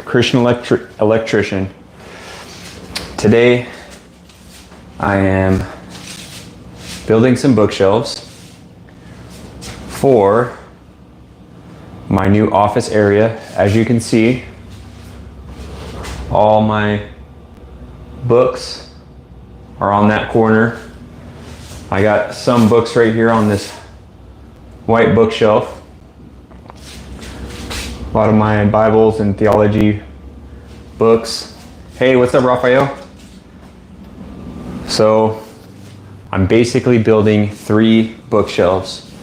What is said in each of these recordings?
Christian electrician. Today I am building some bookshelves for my new office area. As you can see, all my books are on that corner. I got some books right here on this white bookshelf. A lot of my Bibles and theology books. Hey, what's up, Raphael? So I'm basically building 3 bookshelves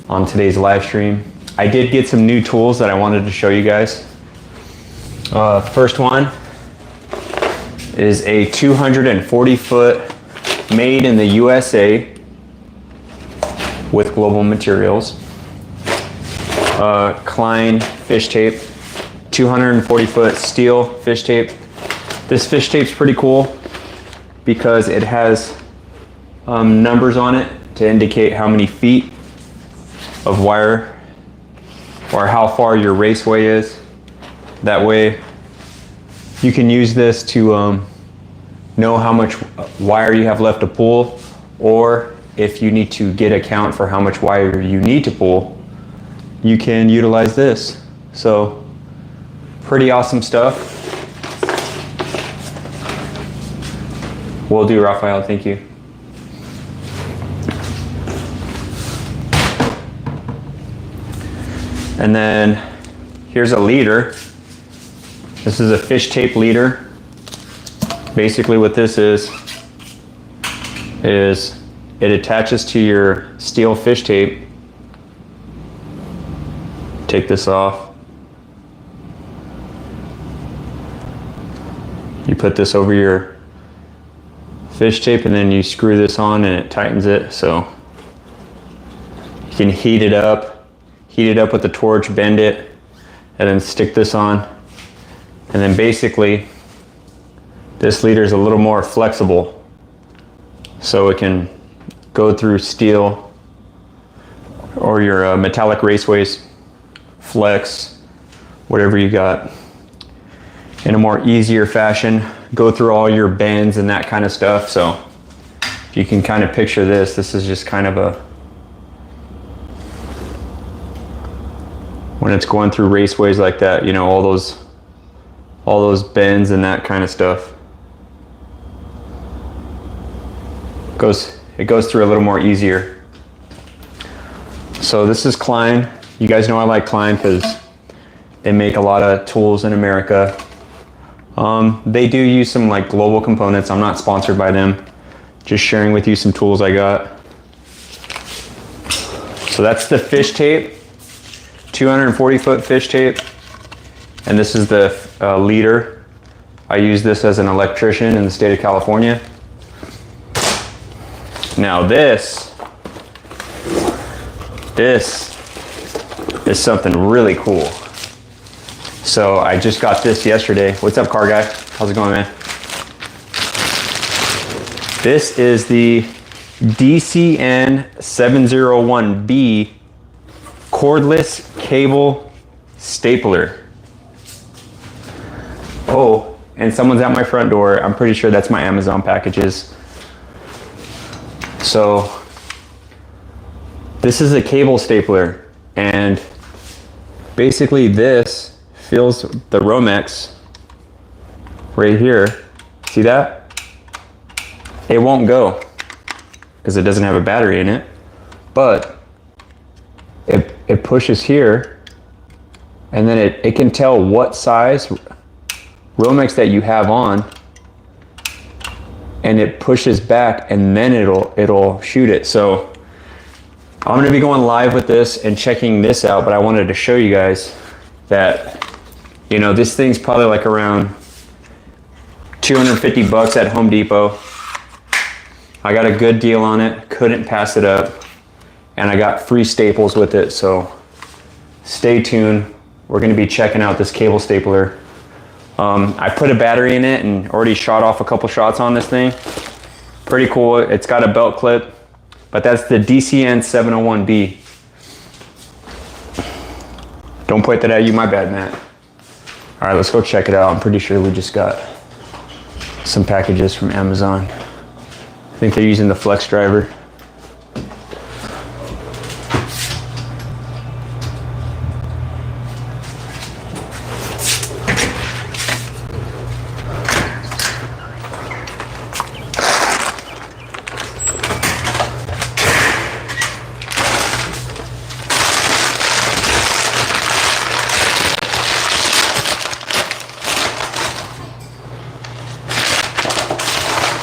on today's live stream. I did get some new tools that I wanted to show you guys. First one is a 240 foot made in the USA with global materials. Klein fish tape, 240 foot steel fish tape. This fish tape's pretty cool because it has numbers on it to indicate how many feet of wire or how far your raceway is. That way you can use this to know how much wire you have left to pull, or if you need to get a count for how much wire you need to pull, you can utilize this. So pretty awesome stuff. Will do, Raphael, thank you. And then here's a leader. This is a fish tape leader. Basically what this is it attaches to your steel fish tape. Take this off. You put this over your fish tape and then you screw this on and it tightens it, so you can heat it up with the torch, bend it, and then stick this on. And then basically this leader is a little more flexible, so it can go through steel or your metallic raceways, flex, whatever you got, in a more easier fashion, go through all your bends and that kind of stuff. So if you can kind of picture this, this is just kind of when it's going through raceways like that, you know, all those bends and that kind of stuff. It goes through a little more easier. So this is Klein. You guys know I like Klein because they make a lot of tools in America. They do use some like global components. I'm not sponsored by them. Just sharing with you some tools I got. So that's the fish tape, 240 foot fish tape. And this is the leader. I use this as an electrician in the state of California. Now this is something really cool. So I just got this yesterday. What's up, car guy? How's it going, man? This is the DCN701B cordless cable stapler. Oh, and someone's at my front door. I'm pretty sure that's my Amazon packages. So this is a cable stapler, and basically this fills the Romex right here. See that? It won't go because it doesn't have a battery in it, but it pushes here, and then it can tell what size Romex that you have on, and it pushes back, and then it'll shoot it. So I'm gonna be going live with this and checking this out, but I wanted to show you guys that, you know, this thing's probably like around 250 bucks at Home Depot. I got a good deal on it, couldn't pass it up, and I got free staples with it. So stay tuned. We're gonna be checking out this cable stapler. I put a battery in it and already shot off a couple shots on this thing. Pretty cool. It's got a belt clip, but that's the DCN701B. Don't point that at you, my bad, Matt. All right, let's go check it out. I'm pretty sure we just got some packages from Amazon. I think they're using the Flex driver.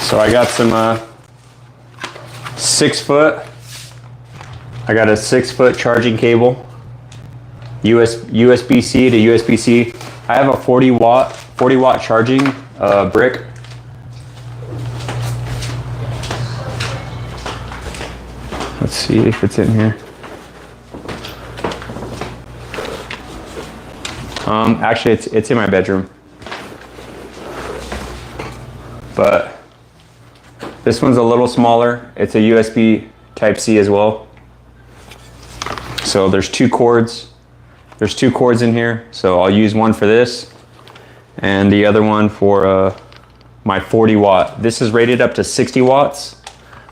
So I got some 6 foot. I got a 6 foot charging cable, USB-C to USB-C. I have a 40 watt charging brick. Let's see if it's in here. Actually, it's in my bedroom, but this one's a little smaller. It's a USB Type-C as well. So there's 2 cords. There's 2 cords in here. So I'll use one for this and the other one for my 40 watt. This is rated up to 60 watts,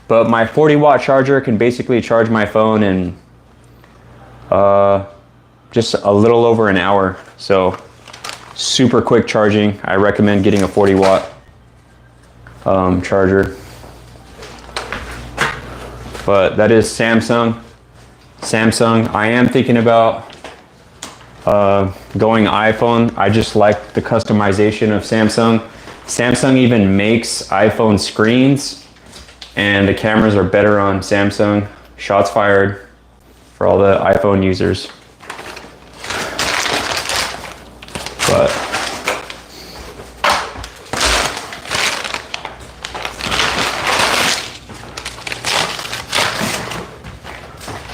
but my 40 watt charger can basically charge my phone in just a little over an hour. So super quick charging. I recommend getting a 40 watt charger. But that is Samsung. I am thinking about going iPhone. I just like the customization of Samsung. Samsung even makes iPhone screens, and the cameras are better on Samsung. Shots fired for all the iPhone users. But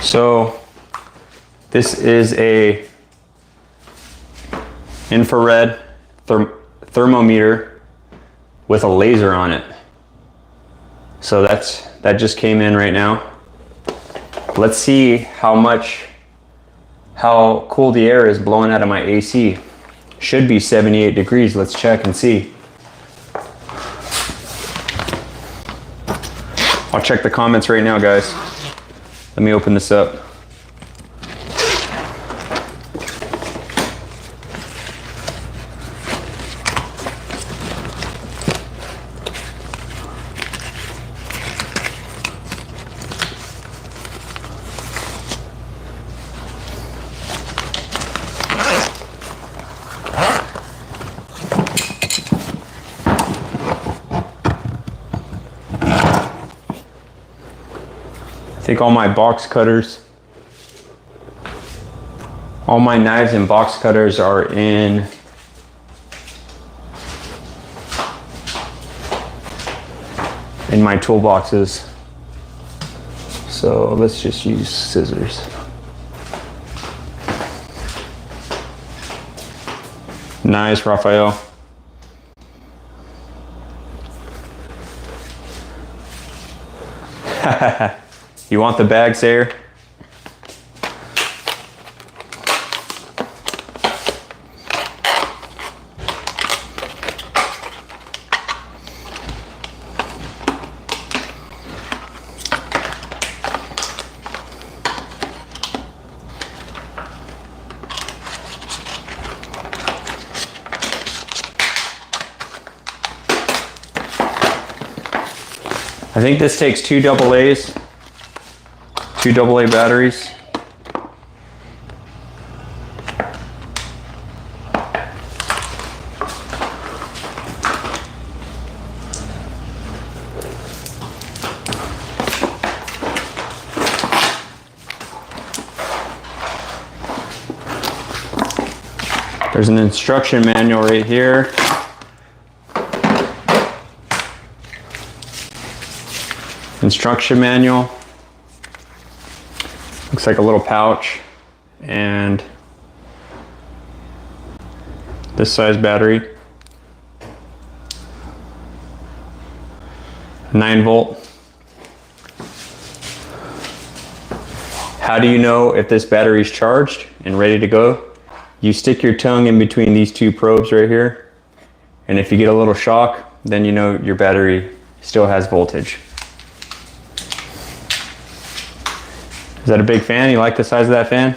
so this is a infrared thermometer with a laser on it. So that just came in right now. Let's see how cool the air is blowing out of my AC. Should be 78 degrees. Let's check and see. I'll check the comments right now, guys. Let me open this up. I think all my box cutters, all my knives and box cutters are in my toolboxes. So let's just use scissors. Nice, Raphael. You want the bag, Sayer? I think this takes 2 AA's. 2 AA batteries. There's an instruction manual right here. Instruction manual. Looks like a little pouch, and this size battery, 9-volt. How do you know if this battery is charged and ready to go? you stick your tongue in between these two probes right here, and if you get a little shock, then you know your battery still has voltage. Is that a big fan? You like the size of that fan?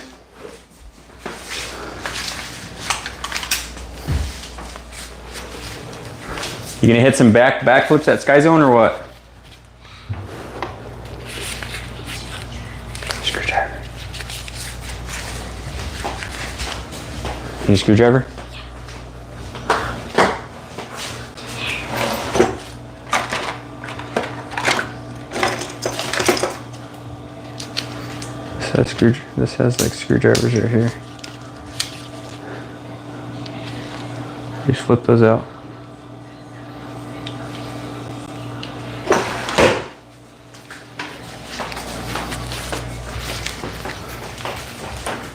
You gonna hit some backflips at Sky Zone or what? Screwdriver. Need a screwdriver? This has like screwdrivers right here. Just flip those out.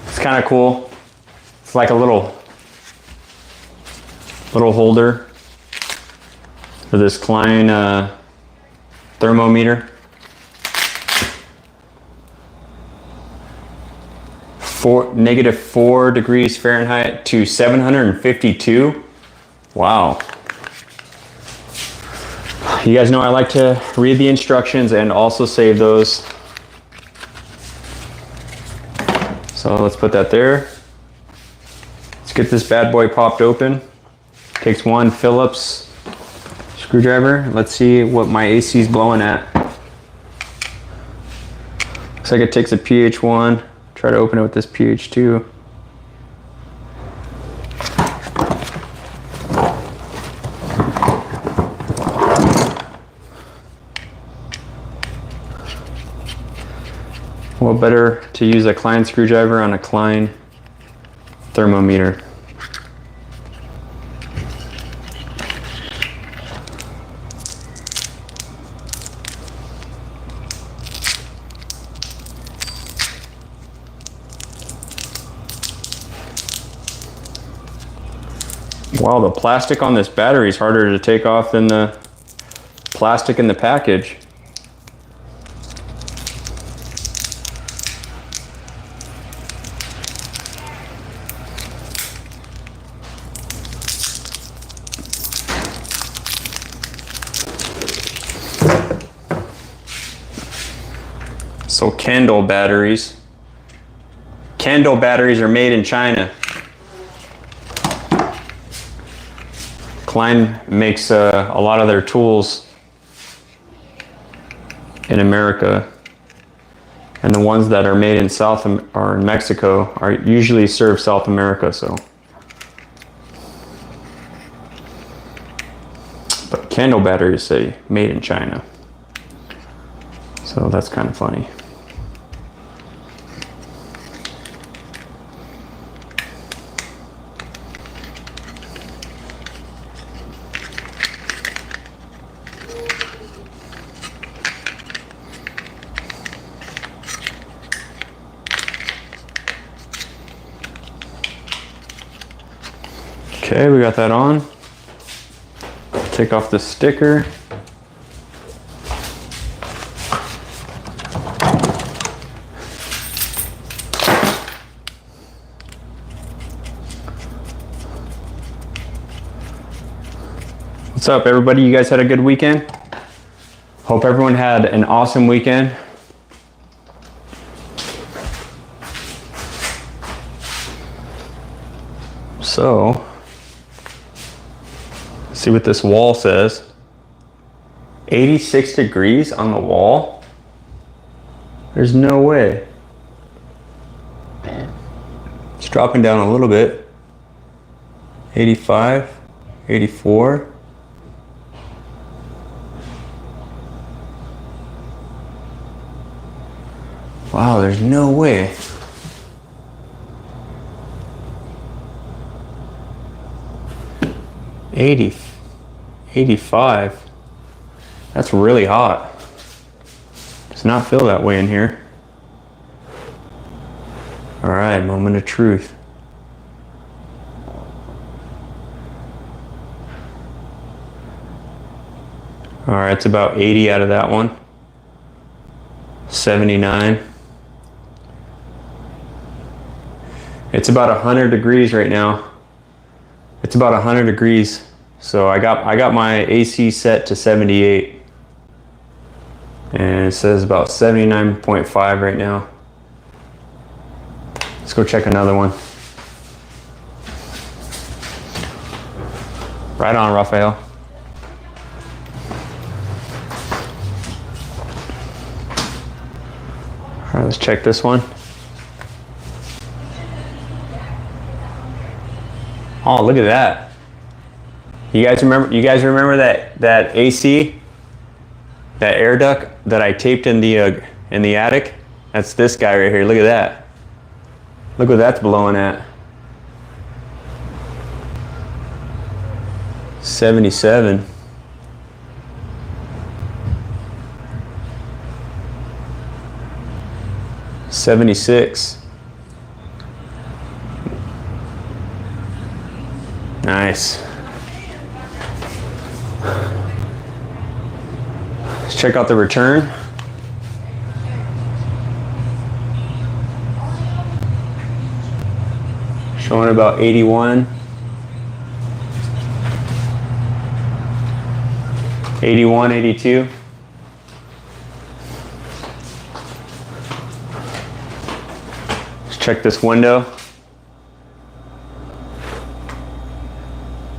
It's kind of cool. It's like a little holder for this Klein thermometer. -4 degrees Fahrenheit to 752. Wow. You guys know I like to read the instructions and also save those. So let's put that there. Let's get this bad boy popped open. Takes one Phillips screwdriver. Let's see what my AC is blowing at. Looks like it takes a pH1. Try to open it with this pH2. Well, better to use a Klein screwdriver on a Klein thermometer. Wow, the plastic on this battery is harder to take off than the plastic in the package. So Kendall batteries. Kendall batteries are made in China. Klein makes a lot of their tools in America, and the ones that are made in in Mexico are usually serve South America. So, but Kendall batteries say made in China, so that's kind of funny. Okay, we got that on. Take off the sticker. What's up, everybody? You guys had a good weekend? Hope everyone had an awesome weekend. So, see what this wall says. 86 degrees on the wall? There's no way. It's dropping down a little bit. 85, 84. Wow, there's no way. $80, $85. That's really hot. Does not feel that way in here. All right, moment of truth. All right, it's about 80 out of that one. 79. It's about 100 degrees right now. It's about 100 degrees. So I got my AC set to 78. And it says about 79.5 right now. Let's go check another one. Right on, Raphael. All right, let's check this one. Oh, look at that. You guys remember that AC, that air duct that I taped in the attic? That's this guy right here. Look at that. Look what that's blowing at. 77. $76. Nice. Let's check out the return. Showing about 81. 81, 82. Let's check this window.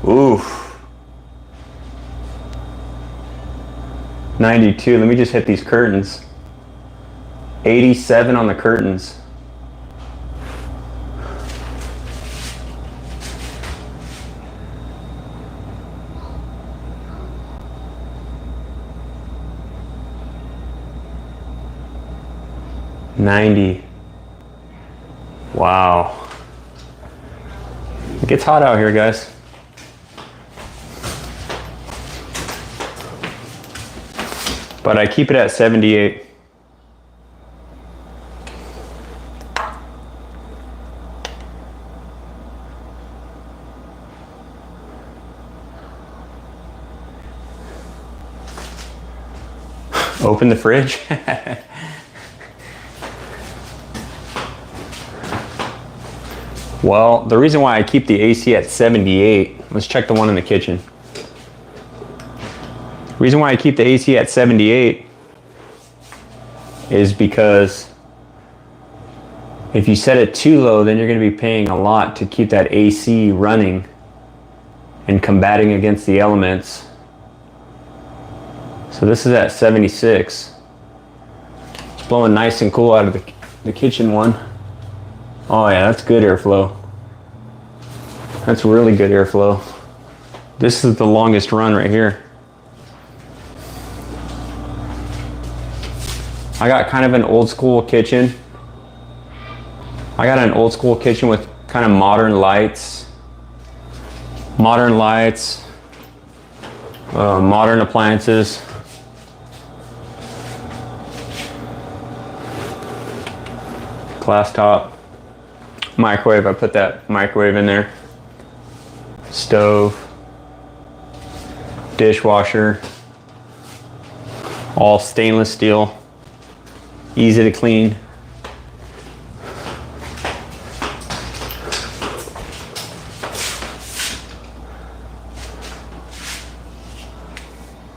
Oof. 92. Let me just hit these curtains. 87 on the curtains. $90. Wow. It gets hot out here, guys. But I keep it at 78. Open the fridge. Well, the reason why I keep the AC at 78, let's check the one in the kitchen. The reason why I keep the AC at 78 is because if you set it too low, then you're going to be paying a lot to keep that AC running and combating against the elements. So this is at 76. It's blowing nice and cool out of the kitchen one. Oh yeah, that's good airflow. That's really good airflow. This is the longest run right here. I got kind of an old school kitchen. I got an old school kitchen with kind of modern lights. Modern appliances. Glass top. Microwave, I put that microwave in there. Stove. Dishwasher. All stainless steel. Easy to clean.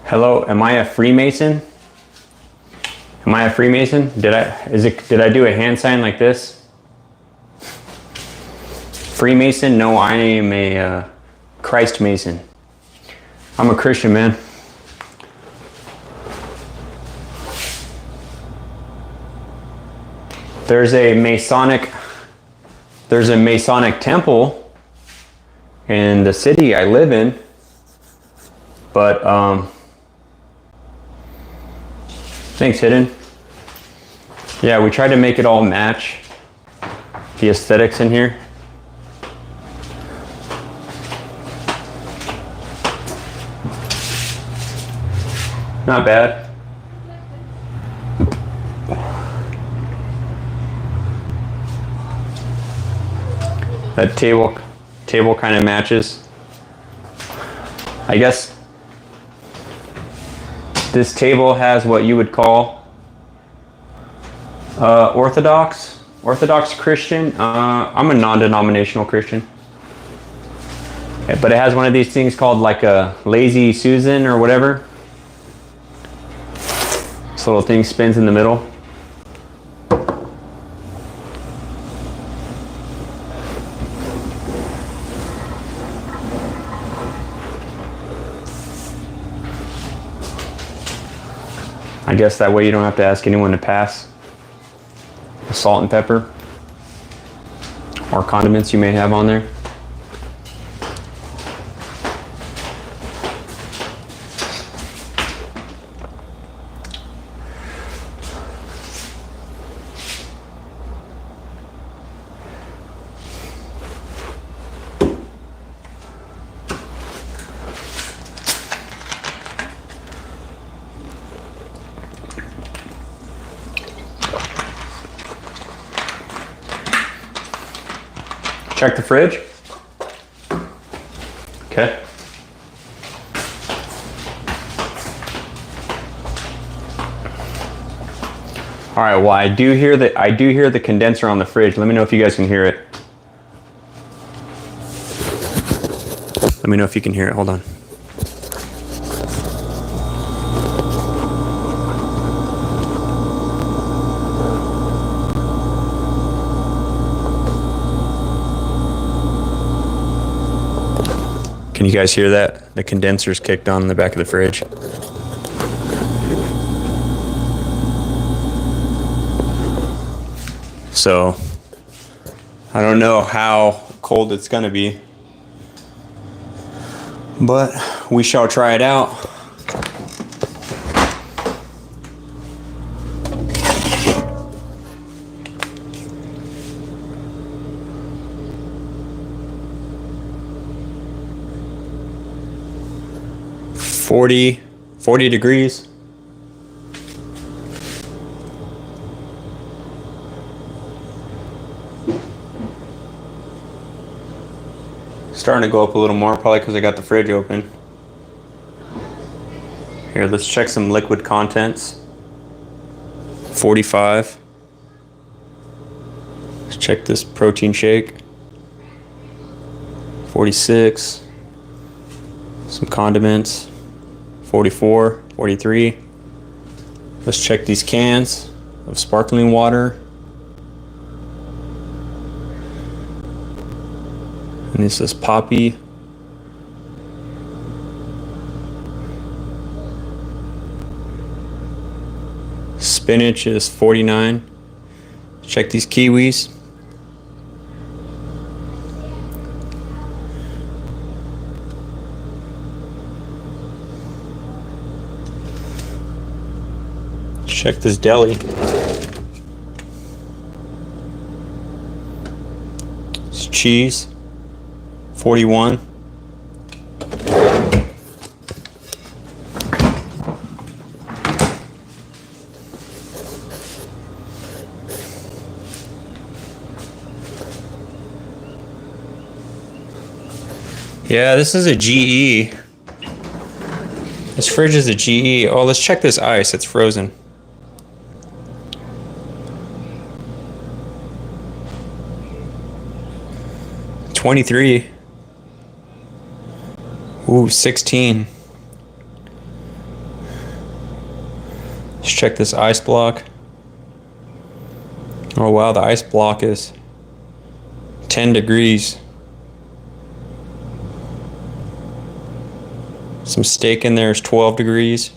Hello, am I a Freemason? Am I a Freemason? Did I do a hand sign like this? Freemason? No, I am a Christ Mason. I'm a Christian, man. There's a Masonic temple in the city I live in, but thanks, Hidden. Yeah, we tried to make it all match the aesthetics in here. Not bad. That table kind of matches. I guess this table has what you would call orthodox Orthodox Christian. I'm a non-denominational Christian. But it has one of these things called like a lazy Susan or whatever. This little thing spins in the middle. I guess that way you don't have to ask anyone to pass the salt and pepper or condiments you may have on there. Check the fridge. Okay. All right, well, I do hear the condenser on the fridge. Let me know if you guys can hear it. Let me know if you can hear it. Hold on. Can you guys hear that? The condenser's kicked on in the back of the fridge. So, I don't know how cold it's gonna be, but we shall try it out. Forty degrees. Starting to go up a little more, probably because I got the fridge open. Here, let's check some liquid contents. 45. Let's check this protein shake. 46. Some condiments. 44, 43. Let's check these cans of sparkling water. And this is Poppy. Spinach is 49. Check these kiwis. Check this deli. It's cheese. 41. Yeah, this is a GE. This fridge is a GE. Oh, let's check this ice. It's frozen. $23. Ooh, 16. Let's check this ice block. Oh wow, the ice block is 10 degrees. Some steak in there is 12 degrees.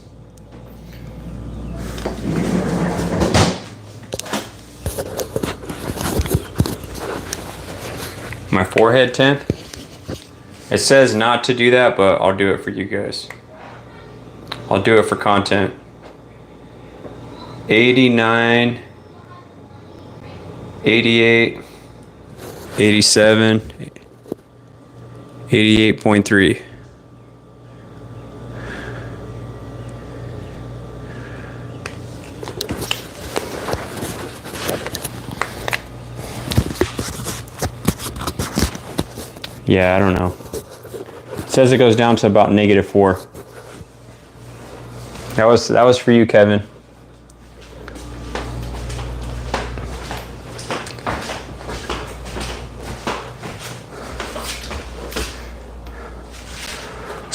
My forehead temp. It says not to do that, but I'll do it for you guys. I'll do it for content. 89, 88, 87, 88.3. Yeah, I don't know. It says it goes down to about -4. That was for you, Kevin.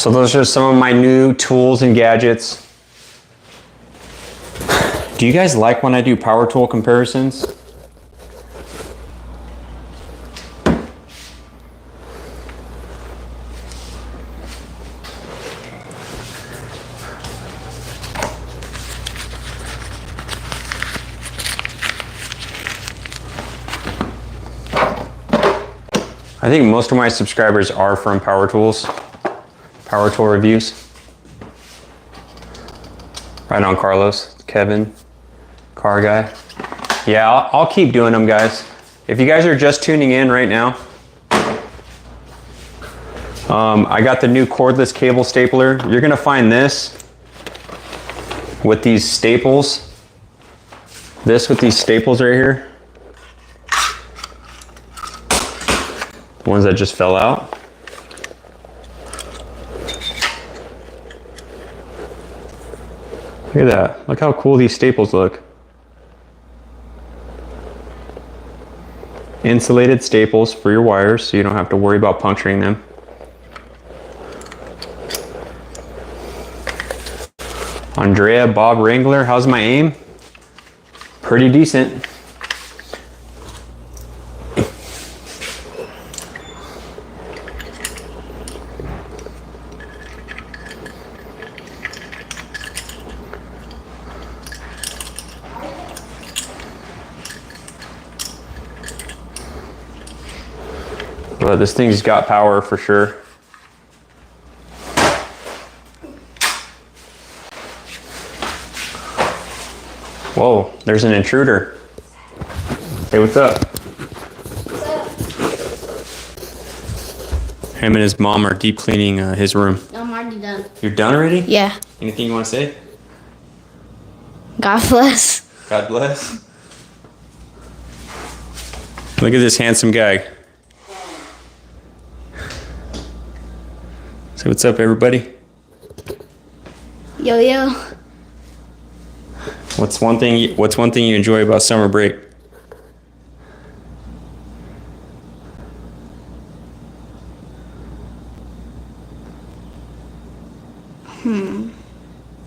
So those are some of my new tools and gadgets. Do you guys like when I do power tool comparisons? I think most of my subscribers are from power tools, power tool reviews. Right on, Carlos, Kevin, car guy. Yeah, I'll keep doing them, guys. If you guys are just tuning in right now, I got the new cordless cable stapler. You're gonna find this with these staples. This with these staples right here. The ones that just fell out. Look at that. Look how cool these staples look. Insulated staples for your wires, so you don't have to worry about puncturing them. Andrea, Bob Wrangler, how's my aim? Pretty decent. But this thing's got power for sure. Whoa, there's an intruder. Hey, what's up? What's up? Him and his mom are deep cleaning his room. I'm already done. You're done already? Yeah. Anything you want to say? God bless. God bless. Look at this handsome guy. Say what's up, everybody. Yo, yo. What's one thing you enjoy about summer break?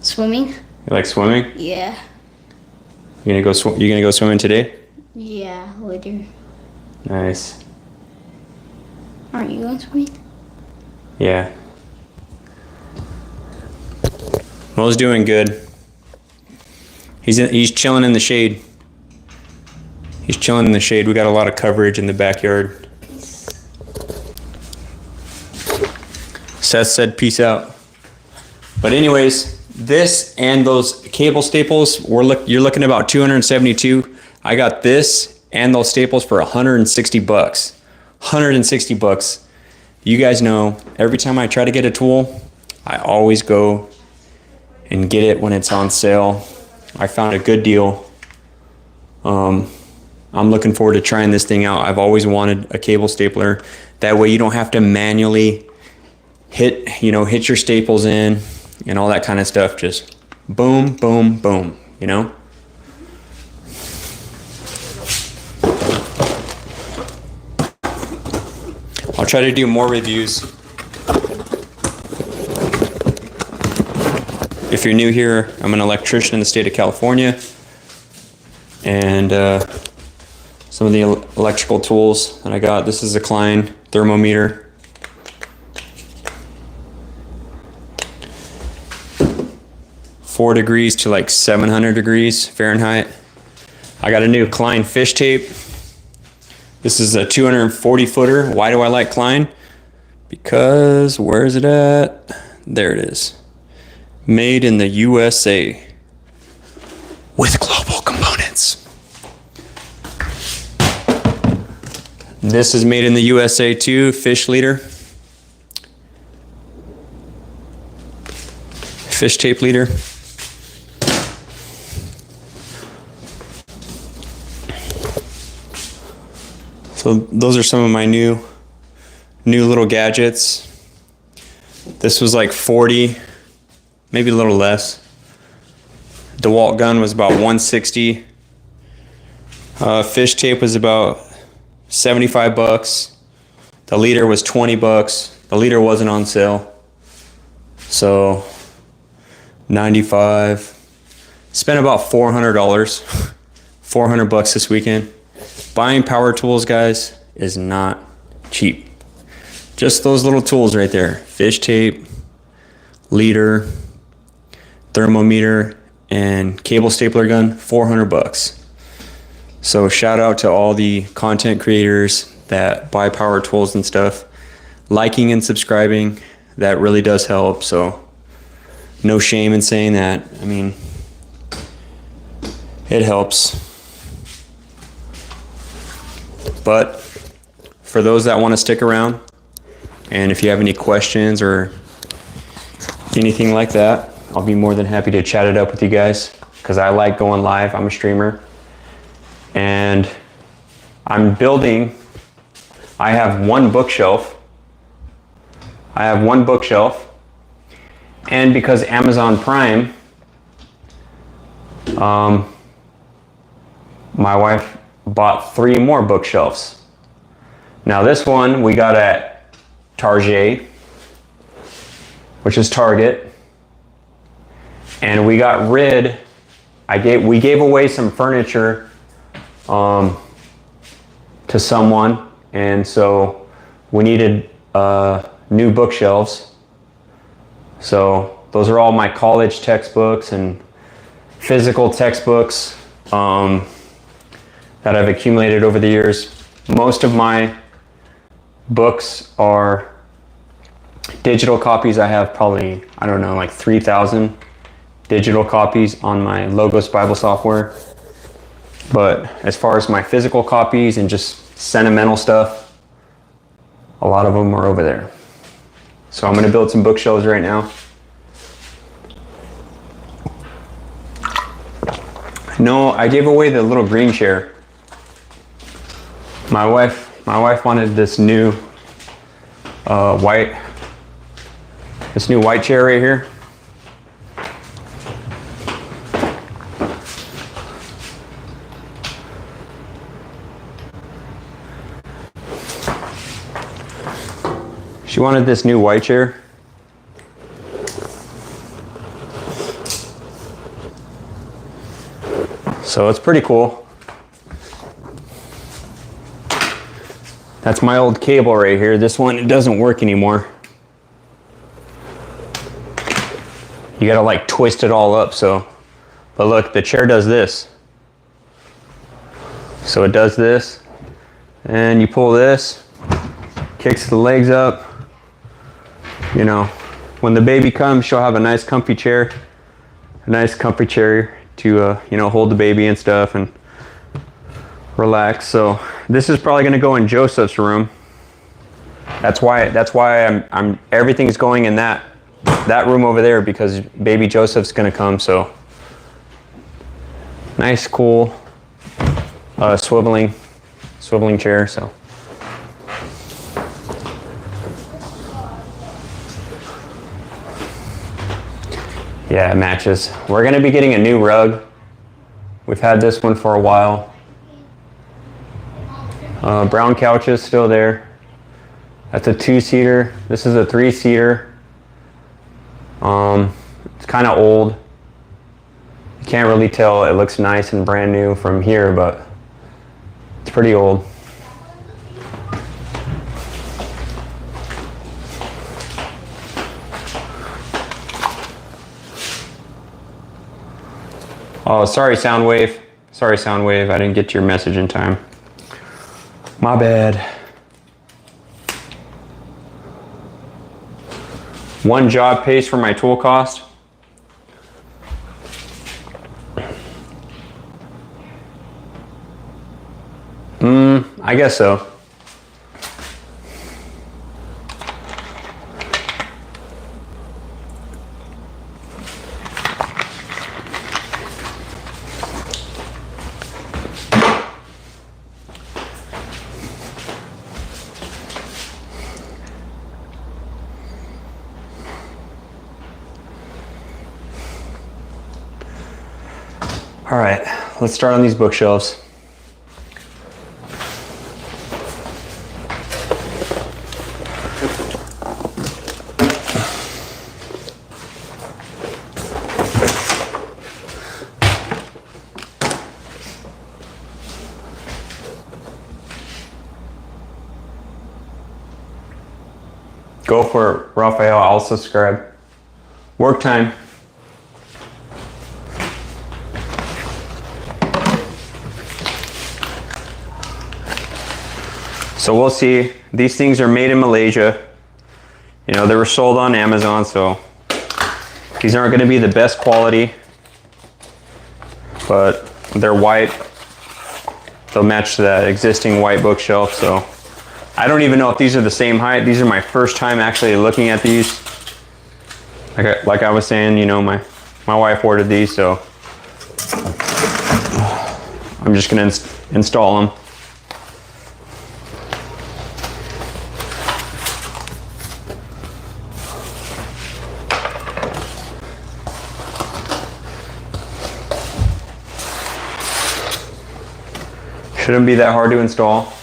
Swimming? You like swimming? Yeah. You gonna go swimming today? Yeah, later. Nice. Aren't you going swimming? Yeah. Mo's doing good. He's chilling in the shade. He's chilling in the shade. We got a lot of coverage in the backyard. Seth said peace out. But anyways, this and those cable staples, you're looking at about 272. I got this and those staples for 160 bucks. 160 bucks. You guys know, every time I try to get a tool, I always go and get it when it's on sale. I found a good deal. I'm looking forward to trying this thing out. I've always wanted a cable stapler. That way you don't have to manually hit your staples in and all that kind of stuff. Just boom, boom, boom, you know? I'll try to do more reviews. If you're new here, I'm an electrician in the state of California, and some of the electrical tools that I got. This is a Klein thermometer. Four degrees to like 700 degrees Fahrenheit. I got a new Klein fish tape. This is a 240 footer. Why do I like Klein? Because where is it at? There it is. Made in the USA with global components. This is made in the USA too, fish leader. Fish tape leader. So those are some of my new little gadgets. This was like 40, maybe a little less. Dewalt gun was about 160. Fish tape was about 75 bucks. The leader was 20 bucks. The leader wasn't on sale. So 95. Spent about $400. 400 bucks this weekend. Buying power tools, guys, is not cheap. Just those little tools right there. Fish tape, leader, thermometer, and cable stapler gun, 400 bucks. So shout out to all the content creators that buy power tools and stuff. Liking and subscribing, that really does help. So no shame in saying that. I mean, it helps. But for those that want to stick around, and if you have any questions or anything like that, I'll be more than happy to chat it up with you guys, because I like going live. I'm a streamer. And I'm building, I have one bookshelf. And because Amazon Prime, my wife bought 3 more bookshelves. Now this one we got at Target, which is Target. And we got rid, we gave away some furniture to someone, and so we needed new bookshelves. So those are all my college textbooks and physical textbooks that I've accumulated over the years. Most of my books are digital copies. I have probably, I don't know, like 3,000 digital copies on my Logos Bible software. But as far as my physical copies and just sentimental stuff, a lot of them are over there. So I'm going to build some bookshelves right now. No, I gave away the little green chair. My wife wanted this new white chair right here. She wanted this new white chair. So it's pretty cool. That's my old cable right here. This one, it doesn't work anymore. You gotta like twist it all up, so. But look, the chair does this. So it does this, and you pull this, kicks the legs up. You know, when the baby comes, she'll have a nice comfy chair to, you know, hold the baby and stuff and relax. So this is probably going to go in Joseph's room. That's why I'm everything's going in that room over there, because baby Joseph's going to come. So nice, cool, swiveling chair. So. Yeah, it matches. We're gonna be getting a new rug. We've had this one for a while. Brown couch is still there. That's a 2-seater. This is a 3-seater. It's kind of old. You can't really tell. It looks nice and brand new from here, but it's pretty old. Oh, sorry, Soundwave. Sorry, Soundwave. I didn't get to your message in time. My bad. One job pays for my tool cost. I guess so. All right, let's start on these bookshelves. Go for it, Raphael. I'll subscribe. Work time. So we'll see. These things are made in Malaysia. You know, they were sold on Amazon, so these aren't going to be the best quality, but they're white. They'll match that existing white bookshelf. So I don't even know if these are the same height. These are my first time actually looking at these. Like I was saying, you know, my wife ordered these, so I'm just going to install them. Shouldn't be that hard to install.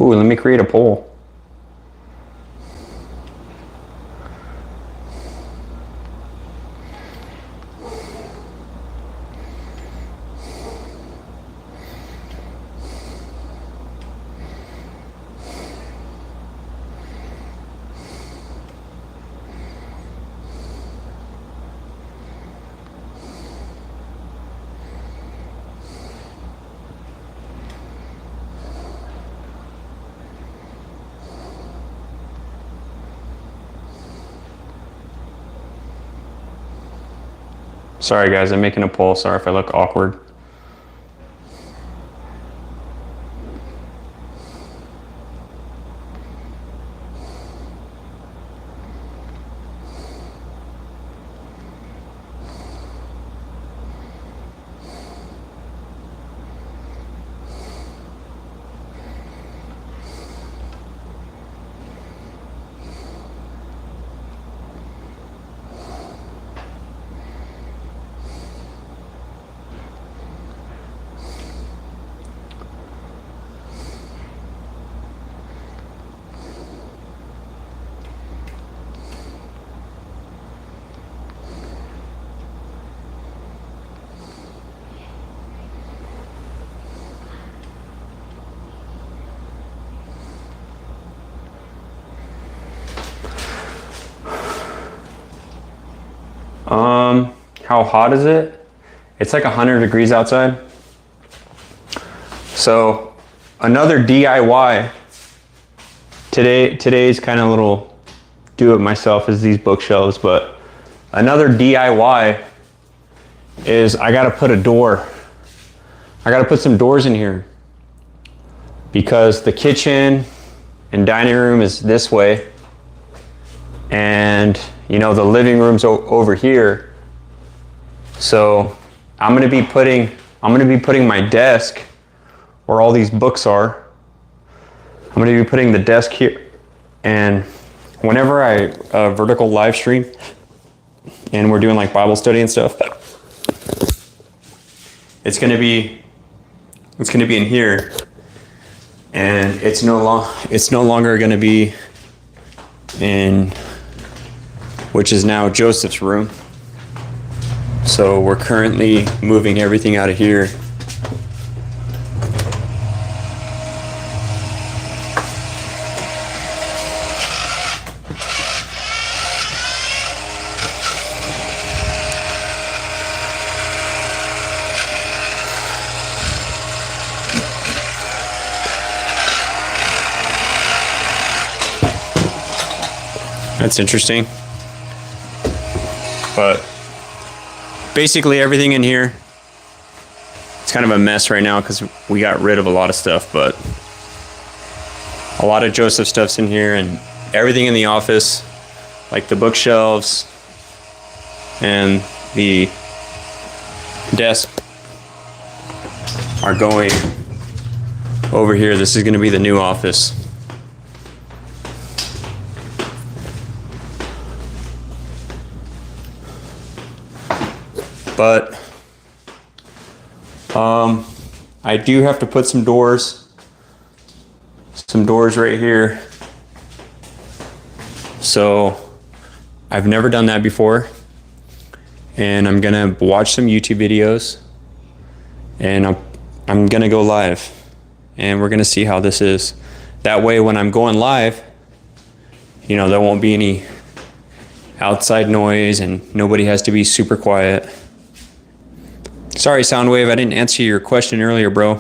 Ooh, let me create a poll. Sorry guys, I'm making a poll. Sorry if I look awkward. How hot is it? It's like 100 degrees outside. So another DIY. Today's kind of little do it myself is these bookshelves, but another DIY is I gotta put a door. I gotta put some doors in here because the kitchen and dining room is this way, and you know the living room's over here. So I'm gonna be putting my desk where all these books are. I'm gonna be putting the desk here, and whenever I vertical live stream and we're doing like Bible study and stuff, it's gonna be in here, and it's no longer gonna be in, which is now Joseph's room. So we're currently moving everything out of here. That's interesting. But basically everything in here, it's kind of a mess right now because we got rid of a lot of stuff, but a lot of Joseph stuff's in here, and everything in the office, like the bookshelves and the desk, are going over here. This is going to be the new office. But I do have to put some doors. some doors right here. So I've never done that before, and I'm gonna watch some YouTube videos, and I'm gonna go live, and we're gonna see how this is. That way when I'm going live, you know, there won't be any outside noise and nobody has to be super quiet. Sorry, Soundwave, I didn't answer your question earlier, bro.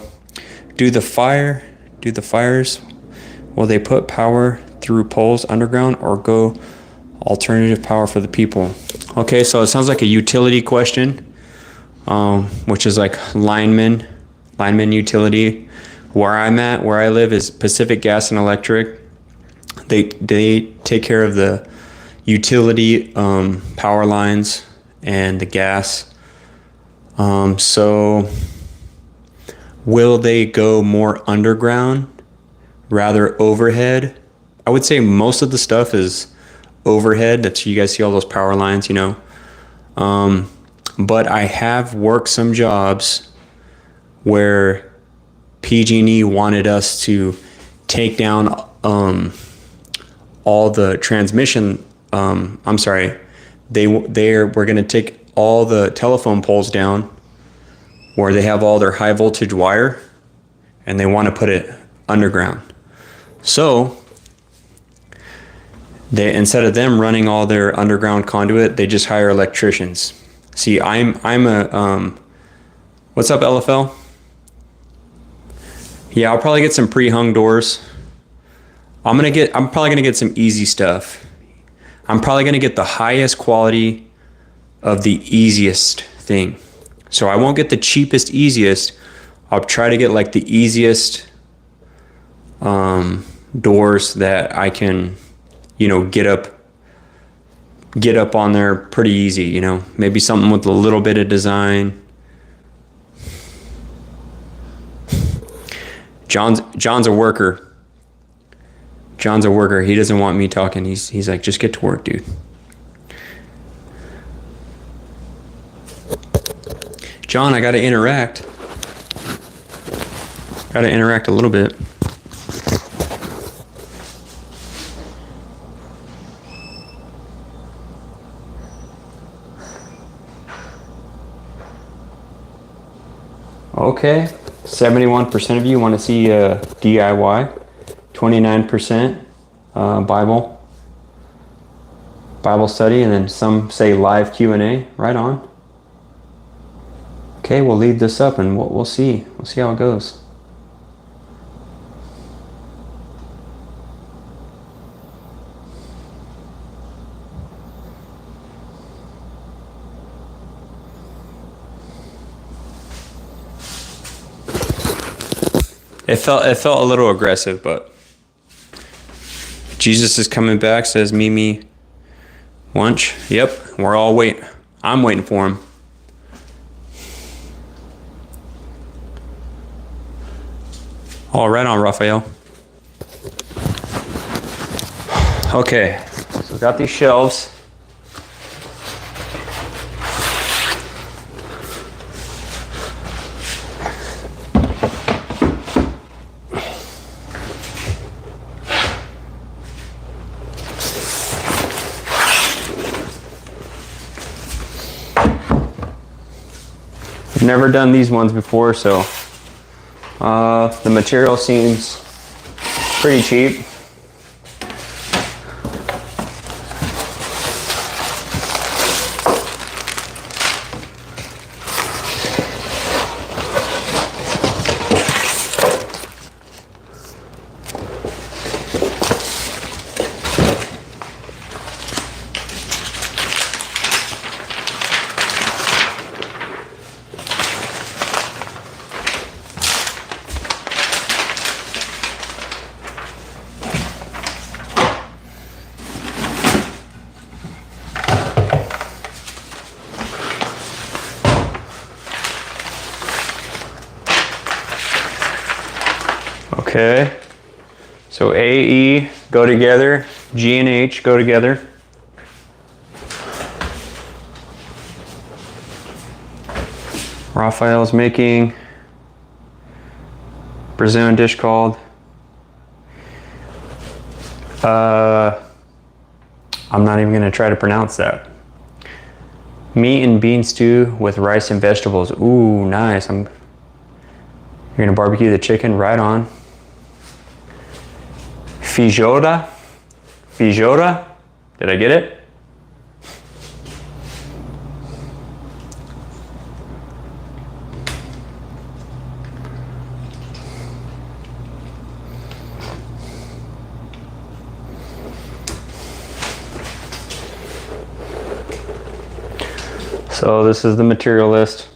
Do the fires, will they put power through poles underground or go alternative power for the people? Okay, so it sounds like a utility question, which is like lineman utility. Where I live is Pacific Gas and Electric. They take care of the utility power lines and the gas. So will they go more underground rather overhead? I would say most of the stuff is overhead. That's, you guys see all those power lines, you know. But I have worked some jobs where PG&E wanted us to take down all the transmission. We're going to take all the telephone poles down where they have all their high voltage wire, and they want to put it underground. So they, instead of them running all their underground conduit, they just hire electricians. See, I'm a what's up, LFL? Yeah, I'll probably get some pre-hung doors. I'm probably gonna get some easy stuff. I'm probably gonna get the highest quality of the easiest thing. So I won't get the cheapest, easiest. I'll try to get like the easiest doors that I can, you know, get up on there pretty easy, you know. Maybe something with a little bit of design. John's a worker. John's a worker. He doesn't want me talking. He's like, just get to work, dude. John, I gotta interact. Gotta interact a little bit. Okay, 71% of you want to see DIY, 29% Bible study, and then some say live Q&A. Right on. Okay, we'll leave this up and we'll see. We'll see how it goes. It felt a little aggressive, but Jesus is coming back, says Mimi Wunsch. Yep, we're all waiting. I'm waiting for him. All right on, Raphael. Okay, so we got these shelves. I've never done these ones before, so the material seems pretty cheap. Okay, so A, E go together, G and H go together. Raphael's making Brazilian dish called I'm not even gonna try to pronounce that. Meat and bean stew with rice and vegetables. Ooh, nice. You're gonna barbecue the chicken, right on. Feijoada? Feijoada? Did I get it? So this is the material list.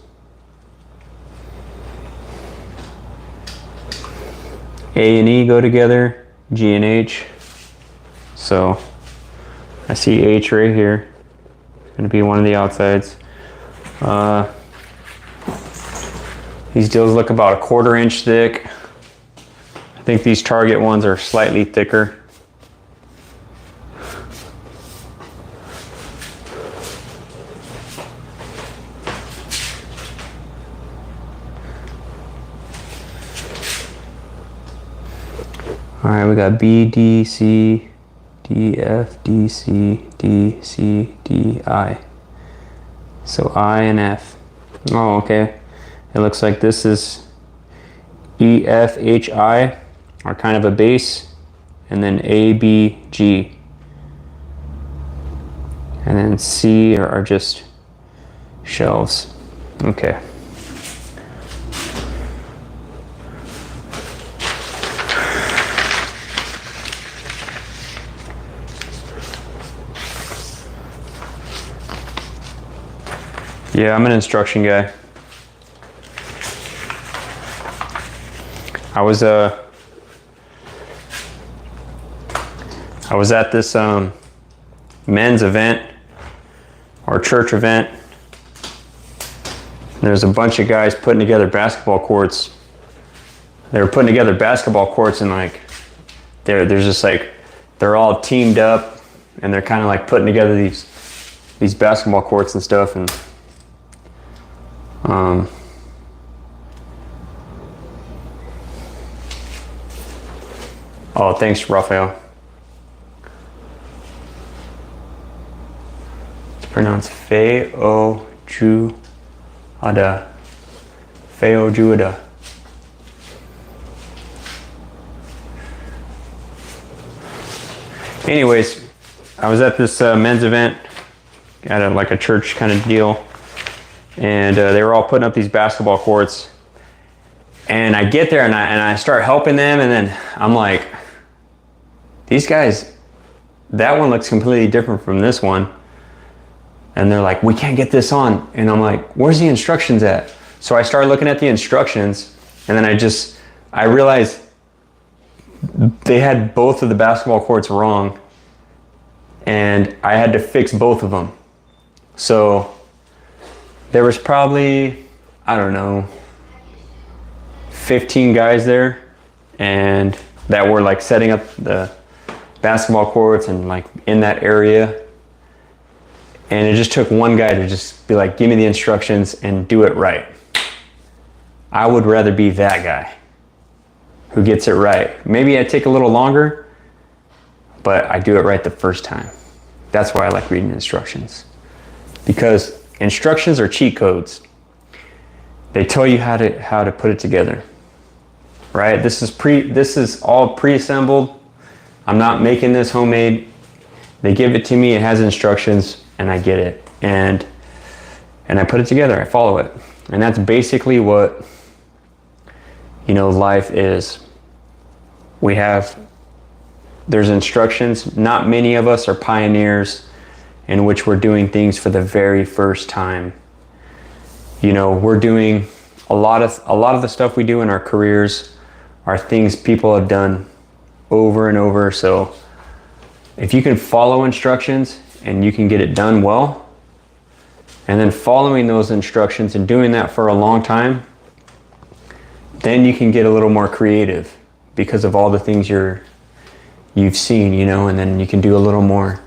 A and E go together, G and H. So I see H right here. It's gonna be one of the outsides. These deals look about 1/4 inch thick. I think these Target ones are slightly thicker. All right, we got B, D, C, D, F, D, C, D, C, D, I. So I and F. Oh, okay. It looks like this is E, F, H, I are kind of a base, and then A, B, G. And then C are just shelves. Okay. Yeah, I'm an instruction guy. I was at this men's event or church event. There's a bunch of guys putting together basketball courts. They were putting together basketball courts, and like there's just like they're all teamed up, and they're kind of like putting together these basketball courts and stuff. And oh, thanks, Raphael. It's pronounced Feo-Juada. Feo-Juada. Anyways, I was at this men's event at like a church kind of deal, and they were all putting up these basketball courts. And I get there and I start helping them, and then I'm like, these guys, that one looks completely different from this one. And they're like, we can't get this on. And I'm like, where's the instructions at? So I started looking at the instructions, and then I realized they had both of the basketball courts wrong, and I had to fix both of them. So there was probably, I don't know, 15 guys there, and that were like setting up the basketball courts and like in that area. And it just took one guy to just be like, give me the instructions and do it right. I would rather be that guy who gets it right. Maybe I take a little longer, but I do it right the first time. That's why I like reading instructions, because instructions are cheat codes. They tell you how to put it together, right? This is all pre-assembled. I'm not making this homemade. They give it to me, it has instructions, and I get it. And I put it together, I follow it. And that's basically what, life is. There's instructions. Not many of us are pioneers in which we're doing things for the very first time. We're doing a lot of the stuff we do in our careers are things people have done over and over. So if you can follow instructions and you can get it done well, and then following those instructions and doing that for a long time, then you can get a little more creative because of all the things you've seen, and then you can do a little more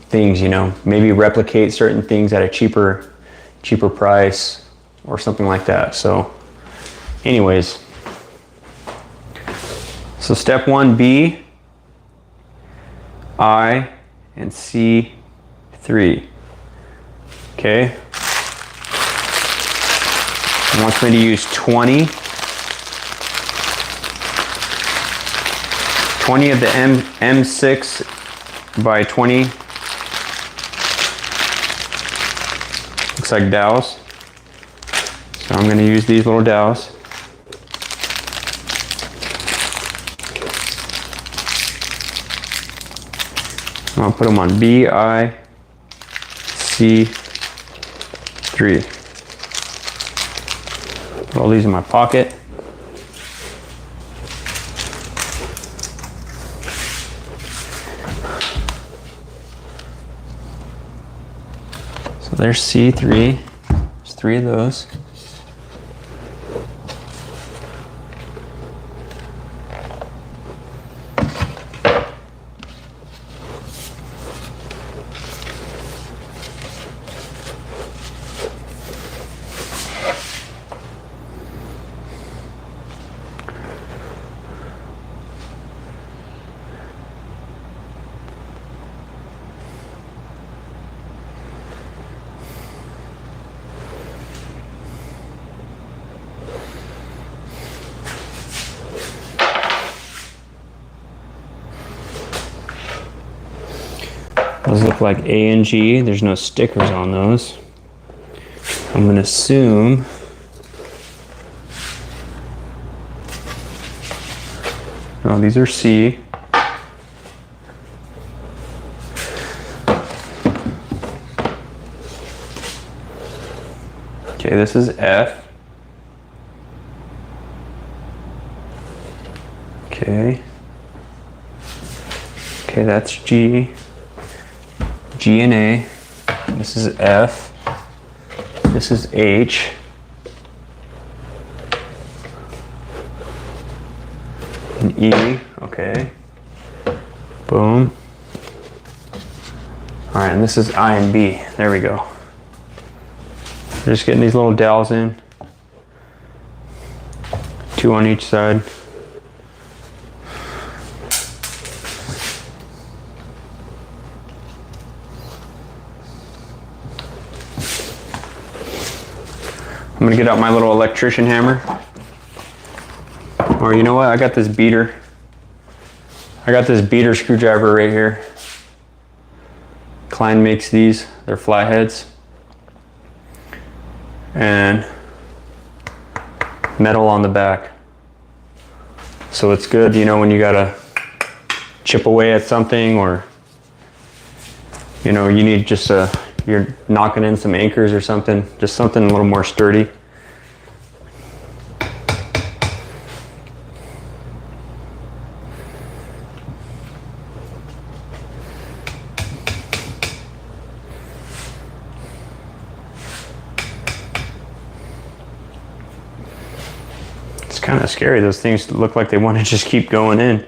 things, maybe replicate certain things at a cheaper price or something like that. So anyways, So step 1, B, I, and C, 3. Okay. It wants me to use 20. 20 of the M6 by 20. Looks like dowels. So I'm going to use these little dowels. I'll put them on B, I, C, 3. Put all these in my pocket. So there's C3. There's 3 of those. Those look like A and G. There's no stickers on those. I'm going to assume no, these are C. Okay, this is F. Okay. Okay, that's G. G and A. This is F. This is H. And E. Okay. Boom. All right, and this is I and B. There we go. Just getting these little dowels in. 2 on each side. I'm gonna get out my little electrician hammer. Or you know what, I got this beater. I got this beater screwdriver right here. Klein makes these, they're flatheads. And metal on the back. So it's good, you know, when you gotta chip away at something, or you know, you need just you're knocking in some anchors or something, just something a little more sturdy. It's kind of scary. Those things look like they want to just keep going in.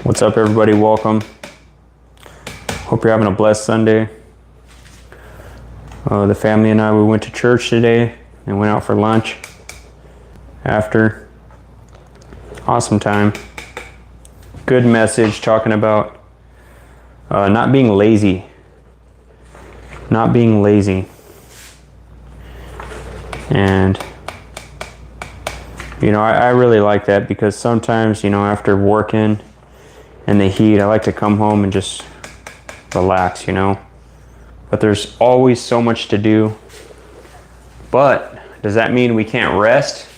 What's up, everybody? Welcome. Hope you're having a blessed Sunday. The family and I, we went to church today and went out for lunch after. Awesome time. Good message talking about not being lazy. Not being lazy. And you know, I really like that, because sometimes, you know, after working in the heat, I like to come home and just relax, you know. But there's always so much to do. But does that mean we can't rest?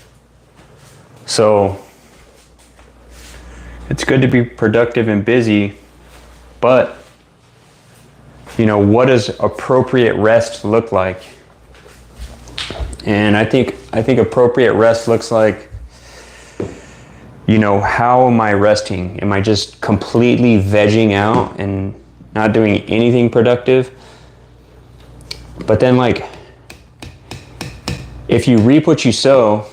So it's good to be productive and busy, but you know, what does appropriate rest look like? And I think appropriate rest looks like, you know, how am I resting? Am I just completely vegging out and not doing anything productive? But then, like, if you reap what you sow,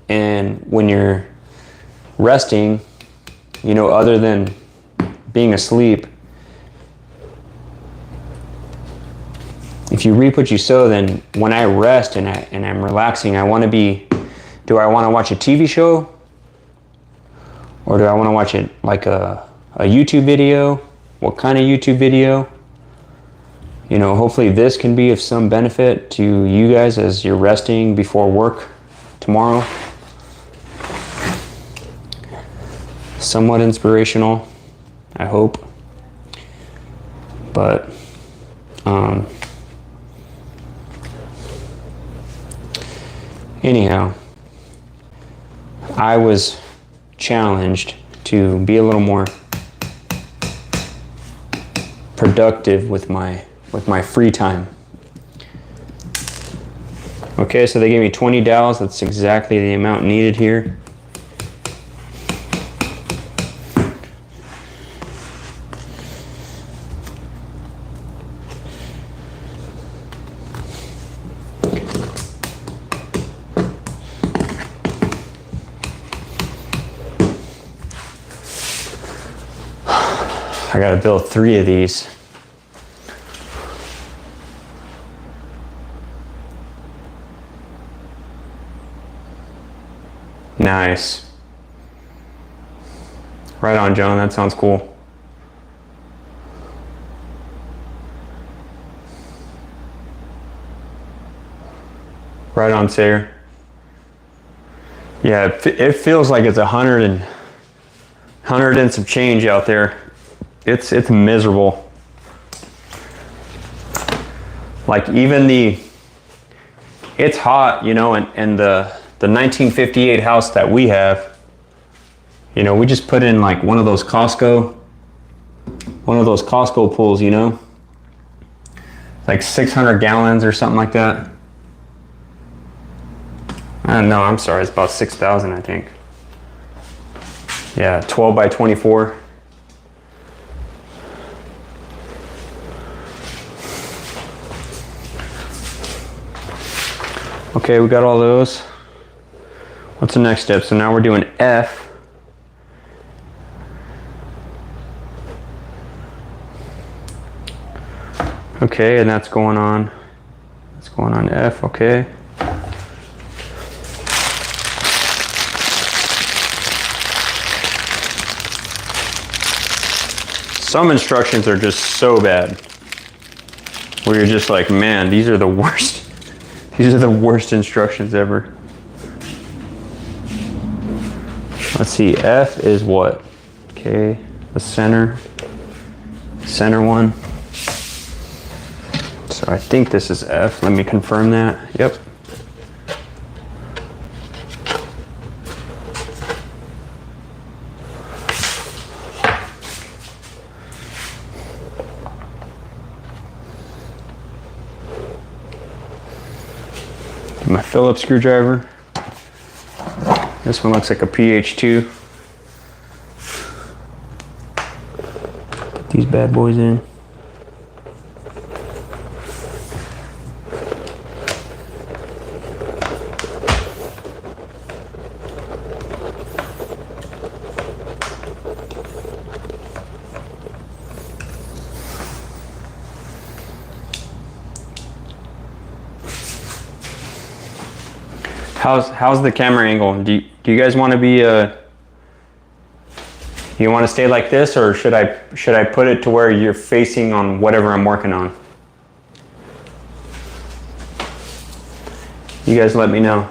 and when you're resting, you know, other than being asleep, if you reap what you sow, then when I rest and I'm relaxing, I want to be, do I want to watch a TV show? Or do I want to watch it like a YouTube video? What kind of YouTube video? You know, hopefully this can be of some benefit to you guys as you're resting before work tomorrow. Somewhat inspirational, I hope. But, anyhow, I was challenged to be a little more productive with my free time. Okay, so they gave me 20 dowels. That's exactly the amount needed here. I gotta build 3 of these. Nice. Right on, John. That sounds cool. Right on, Sayer. Yeah, it feels like it's 100 and some change out there. It's miserable. Like even it's hot, you know, and the 1958 house that we have, you know, we just put in like one of those Costco pools, you know, like 600 gallons or something like that. No, I'm sorry, it's about 6,000, I think. Yeah, 12 by 24. Okay, we got all those. What's the next step? So now we're doing F. Okay, and that's going on. That's going on F, okay. Some instructions are just so bad, where you're just like, man, these are the worst. These are the worst instructions ever. Let's see, F is what? Okay, the center one. So I think this is F. Let me confirm that. Yep. My Phillips screwdriver. This one looks like a PH2. Put these bad boys in. How's the camera angle? Do you guys want to be you want to stay like this, or should I put it to where you're facing on whatever I'm working on? You guys let me know.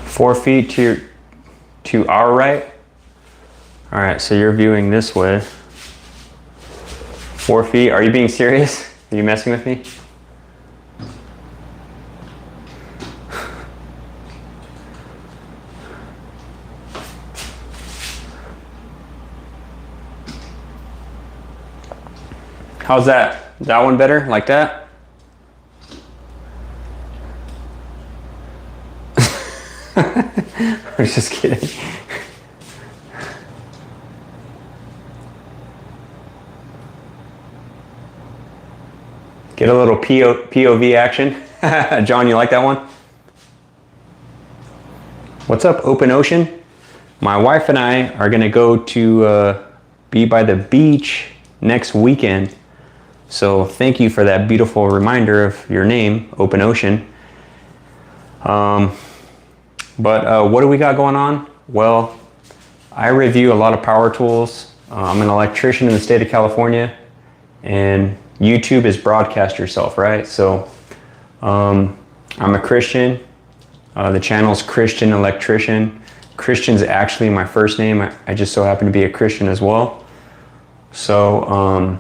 Four feet to our right. All right, so you're viewing this way. 4 feet. Are you being serious? Are you messing with me? How's that? Is that one better? Like that? I'm just kidding. Get a little POV action. John, you like that one? What's up, Open Ocean? My wife and I are going to go to be by the beach next weekend. So thank you for that beautiful reminder of your name, Open Ocean. But what do we got going on? Well, I review a lot of power tools. I'm an electrician in the state of California, and YouTube is broadcast yourself, right? So I'm a Christian. The channel's Christian Electrician. Christian's actually my first name. I just so happen to be a Christian as well. So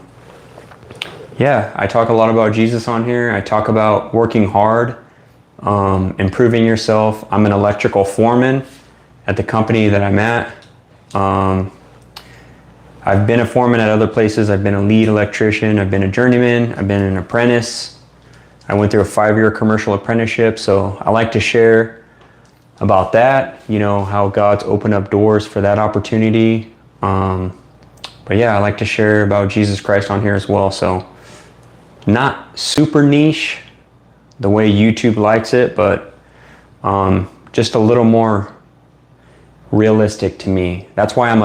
yeah, I talk a lot about Jesus on here. I talk about working hard, improving yourself. I'm an electrical foreman at the company that I'm at. I've been a foreman at other places. I've been a lead electrician. I've been a journeyman. I've been an apprentice. I went through a 5-year commercial apprenticeship. So I like to share about that, you know, how God's opened up doors for that opportunity. But yeah, I like to share about Jesus Christ on here as well. So not super niche the way YouTube likes it, but just a little more realistic to me. That's why I'm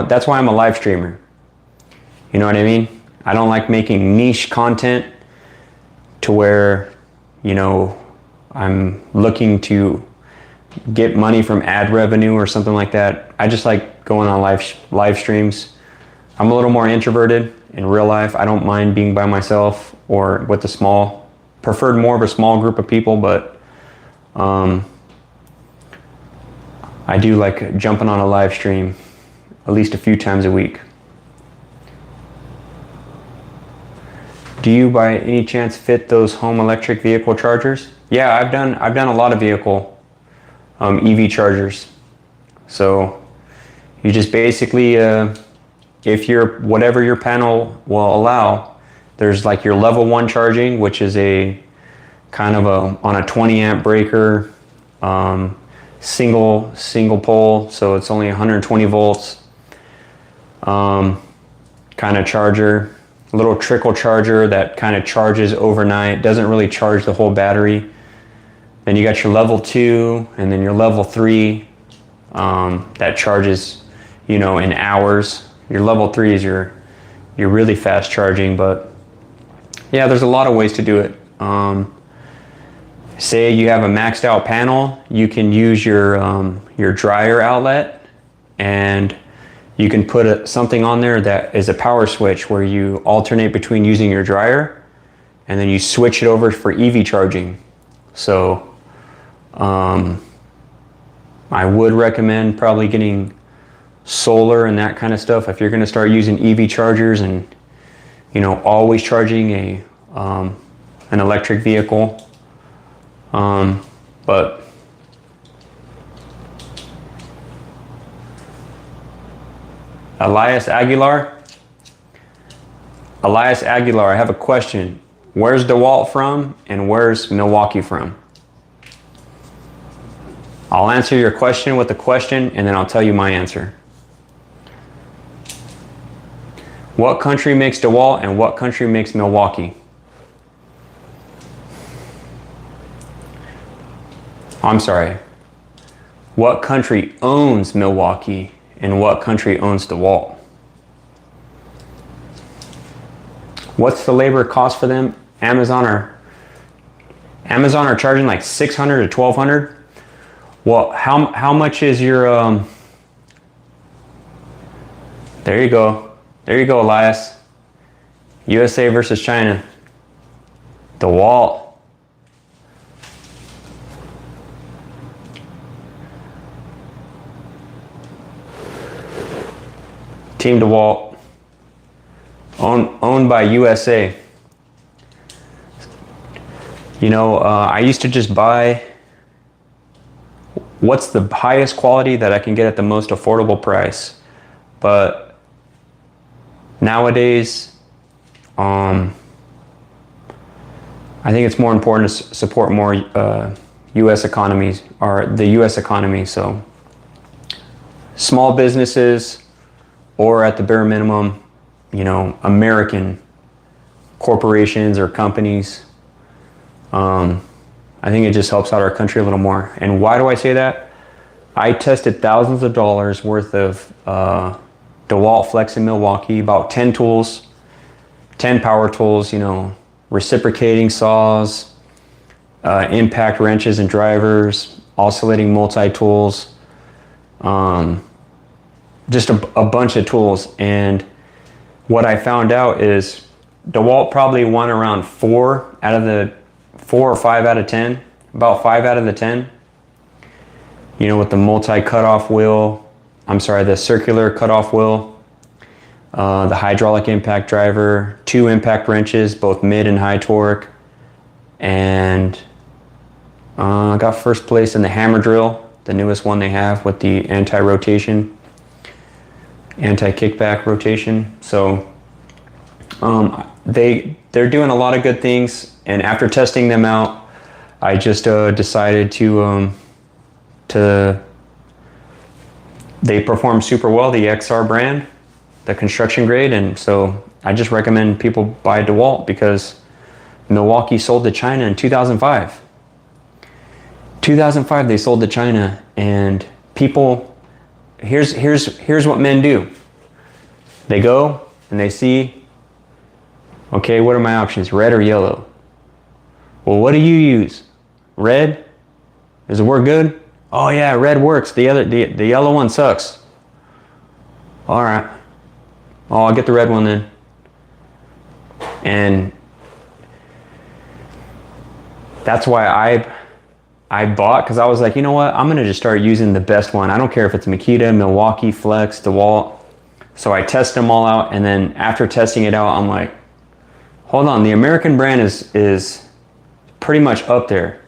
a live streamer. You know what I mean? I don't like making niche content to where, you know, I'm looking to get money from ad revenue or something like that. I just like going on live streams. I'm a little more introverted in real life. I don't mind being by myself or with preferred more of a small group of people, but I do like jumping on a live stream at least a few times a week. Do you by any chance fit those home electric vehicle chargers? Yeah, I've done a lot of vehicle EV chargers. So you just basically if whatever your panel will allow, there's like your level 1 charging, which is a kind of on a 20 amp breaker, single pole, so it's only 120 volts kind of charger. A little trickle charger that kind of charges overnight, doesn't really charge the whole battery. Then you got your level 2 and then your level 3 that charges, you know, in hours. Your level 3 is your really fast charging, but yeah, there's a lot of ways to do it. Say you have a maxed out panel, you can use your dryer outlet, and you can put something on there that is a power switch where you alternate between using your dryer and then you switch it over for EV charging. So I would recommend probably getting solar and that kind of stuff if you're going to start using EV chargers and, you know, always charging an electric vehicle. But Elias Aguilar, I have a question. Where's Dewalt from and where's Milwaukee from? I'll answer your question with a question and then I'll tell you my answer. What country makes Dewalt and what country makes Milwaukee? I'm sorry. What country owns Milwaukee and what country owns Dewalt? What's the labor cost for them? Amazon are charging like $600 to $1,200. Well, how much is your there you go, Elias. USA versus China. DeWalt. Team DeWalt. Owned by USA. You know, I used to just buy what's the highest quality that I can get at the most affordable price. But nowadays, I think it's more important to support more U.S. economies are the U.S. economy. So small businesses, or at the bare minimum, you know, American corporations or companies. I think it just helps out our country a little more. And why do I say that? I tested thousands of dollars worth of Dewalt Flex in Milwaukee, about 10 tools, 10 power tools, you know, reciprocating saws, impact wrenches and drivers, oscillating multi-tools, just a bunch of tools. And what I found out is Dewalt probably won around 4 or 5 out of 10, about 5 out of the 10. You know, with the multi-cutoff wheel, the circular cutoff wheel, the hydraulic impact driver, 2 impact wrenches, both mid and high torque, and I got first place in the hammer drill, the newest one they have with the anti-rotation, anti-kickback rotation. So they're doing a lot of good things, and after testing them out, I just decided they perform super well, the XR brand, the construction grade, and so I just recommend people buy DeWalt because Milwaukee sold to China in 2005. 2005 they sold to China, and people, here's what men do. They go and they see, okay, what are my options, red or yellow? Well, what do you use? Red? Does it work good? Oh yeah, red works. The yellow one sucks. All right. Oh, I'll get the red one then. And that's why I bought, because I was like, you know what? I'm gonna just start using the best one. I don't care if it's Makita, Milwaukee, Flex, DeWalt. So I test them all out, and then after testing it out, I'm like, hold on, the American brand is pretty much up there.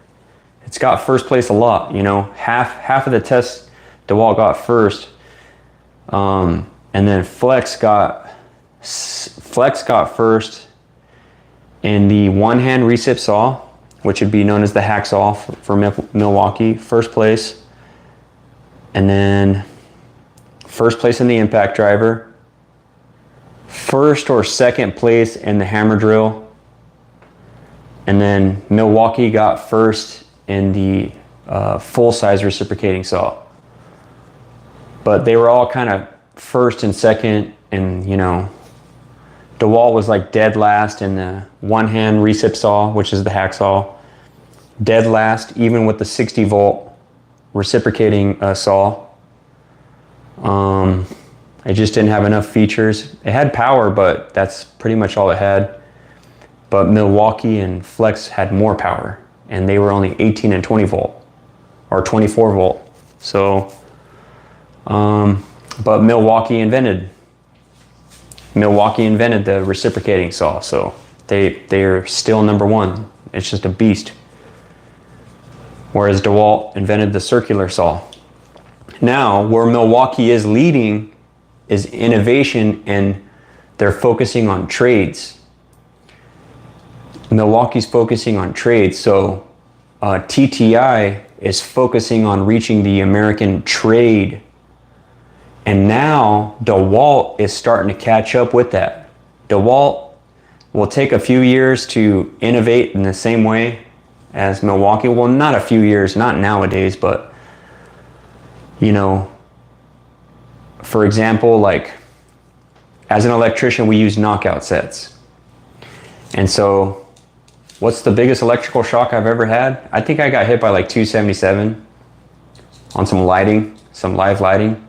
It's got first place a lot, you know, half of the tests DeWalt got first, and then Flex got first in the one-hand recip saw, which would be known as the hacksaw for Milwaukee, first place, and then first place in the impact driver, first or second place in the hammer drill, and then Milwaukee got first in the full-size reciprocating saw. But they were all kind of first and second, and you know, DeWalt was like dead last in the one-hand recip saw, which is the hacksaw. Dead last, even with the 60-volt reciprocating saw. It just didn't have enough features. It had power, but that's pretty much all it had. But Milwaukee and Flex had more power, and they were only 18 and 20 volt, or 24 volt. So, but Milwaukee invented the reciprocating saw, so they're still number one. It's just a beast. Whereas DeWalt invented the circular saw. Now, where Milwaukee is leading is innovation, and they're focusing on trades. Milwaukee's focusing on trades, so TTI is focusing on reaching the American trade. And now DeWalt is starting to catch up with that. DeWalt will take a few years to innovate in the same way as Milwaukee. Well, not a few years, not nowadays, but you know, for example, like as an electrician, we use knockout sets. And so what's the biggest electrical shock I've ever had? I think I got hit by like 277 on some lighting, some live lighting.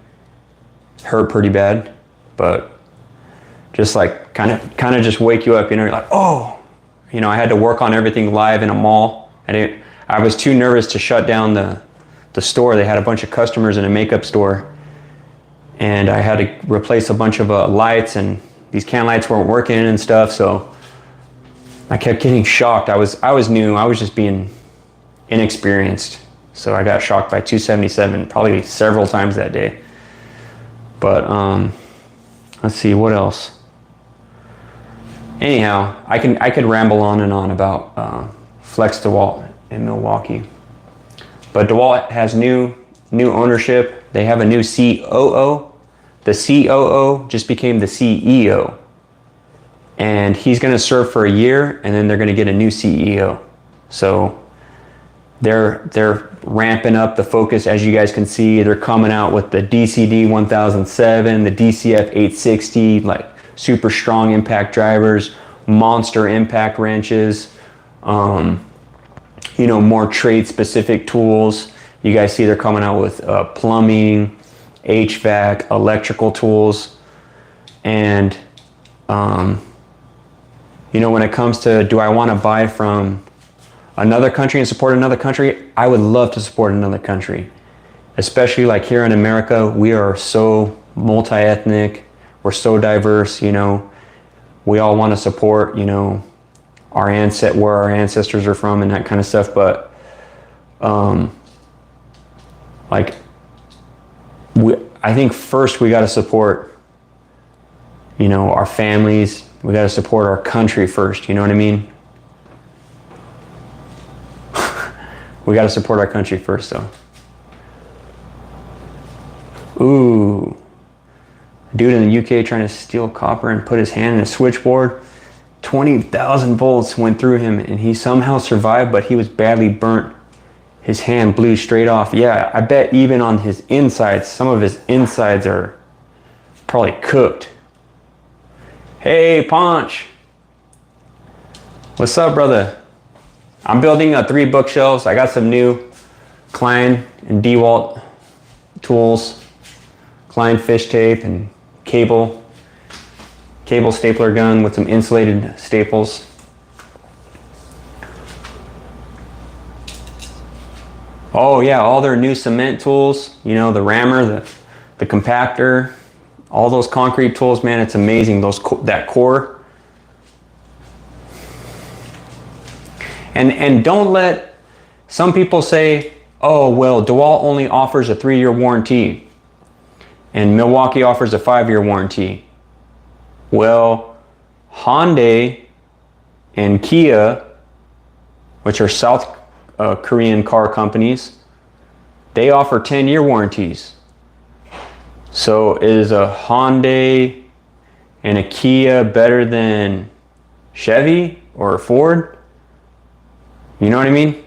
Hurt pretty bad, but just like kind of just wake you up, you know, you're like, oh, you know, I had to work on everything live in a mall. And I was too nervous to shut down the store. They had a bunch of customers in a makeup store, and I had to replace a bunch of lights, and these can lights weren't working and stuff. So I kept getting shocked. I was new. I was just being inexperienced. So I got shocked by 277 probably several times that day. But let's see, what else? Anyhow, I could ramble on and on about Flex DeWalt in Milwaukee. But Dewalt has new ownership. They have a new COO. The COO just became the CEO. And he's going to serve for a year, and then they're going to get a new CEO. So they're ramping up the focus. As you guys can see, they're coming out with the DCD 1007, the DCF 860, like super strong impact drivers, monster impact wrenches, you know, more trade specific tools. You guys see they're coming out with plumbing, HVAC, electrical tools. And you know, when it comes to, do I want to buy from another country and support another country? I would love to support another country. Especially like here in America, we are so multi-ethnic. We're so diverse, you know. We all want to support, you know, where our ancestors are from and that kind of stuff. But like, I think first we got to support, you know, our families. We got to support our country first, you know what I mean? We got to support our country first, though. Ooh. Dude in the UK trying to steal copper and put his hand in a switchboard. 20,000 volts went through him and he somehow survived, but he was badly burnt. His hand blew straight off. Yeah, I bet even on his insides, some of his insides are probably cooked. Hey, Ponch. What's up, brother? I'm building 3 bookshelves. I got some new Klein and Dewalt tools. Klein fish tape and cable stapler gun with some insulated staples. Oh yeah, all their new cement tools. You know, the rammer, the compactor. All those concrete tools, man, it's amazing. That core. And don't let, some people say, oh, well, Dewalt only offers a 3-year warranty and Milwaukee offers a 5-year warranty. Well, Hyundai and Kia, which are South Korean car companies, they offer 10-year warranties. So is a Hyundai and a Kia better than Chevy or Ford? You know what I mean?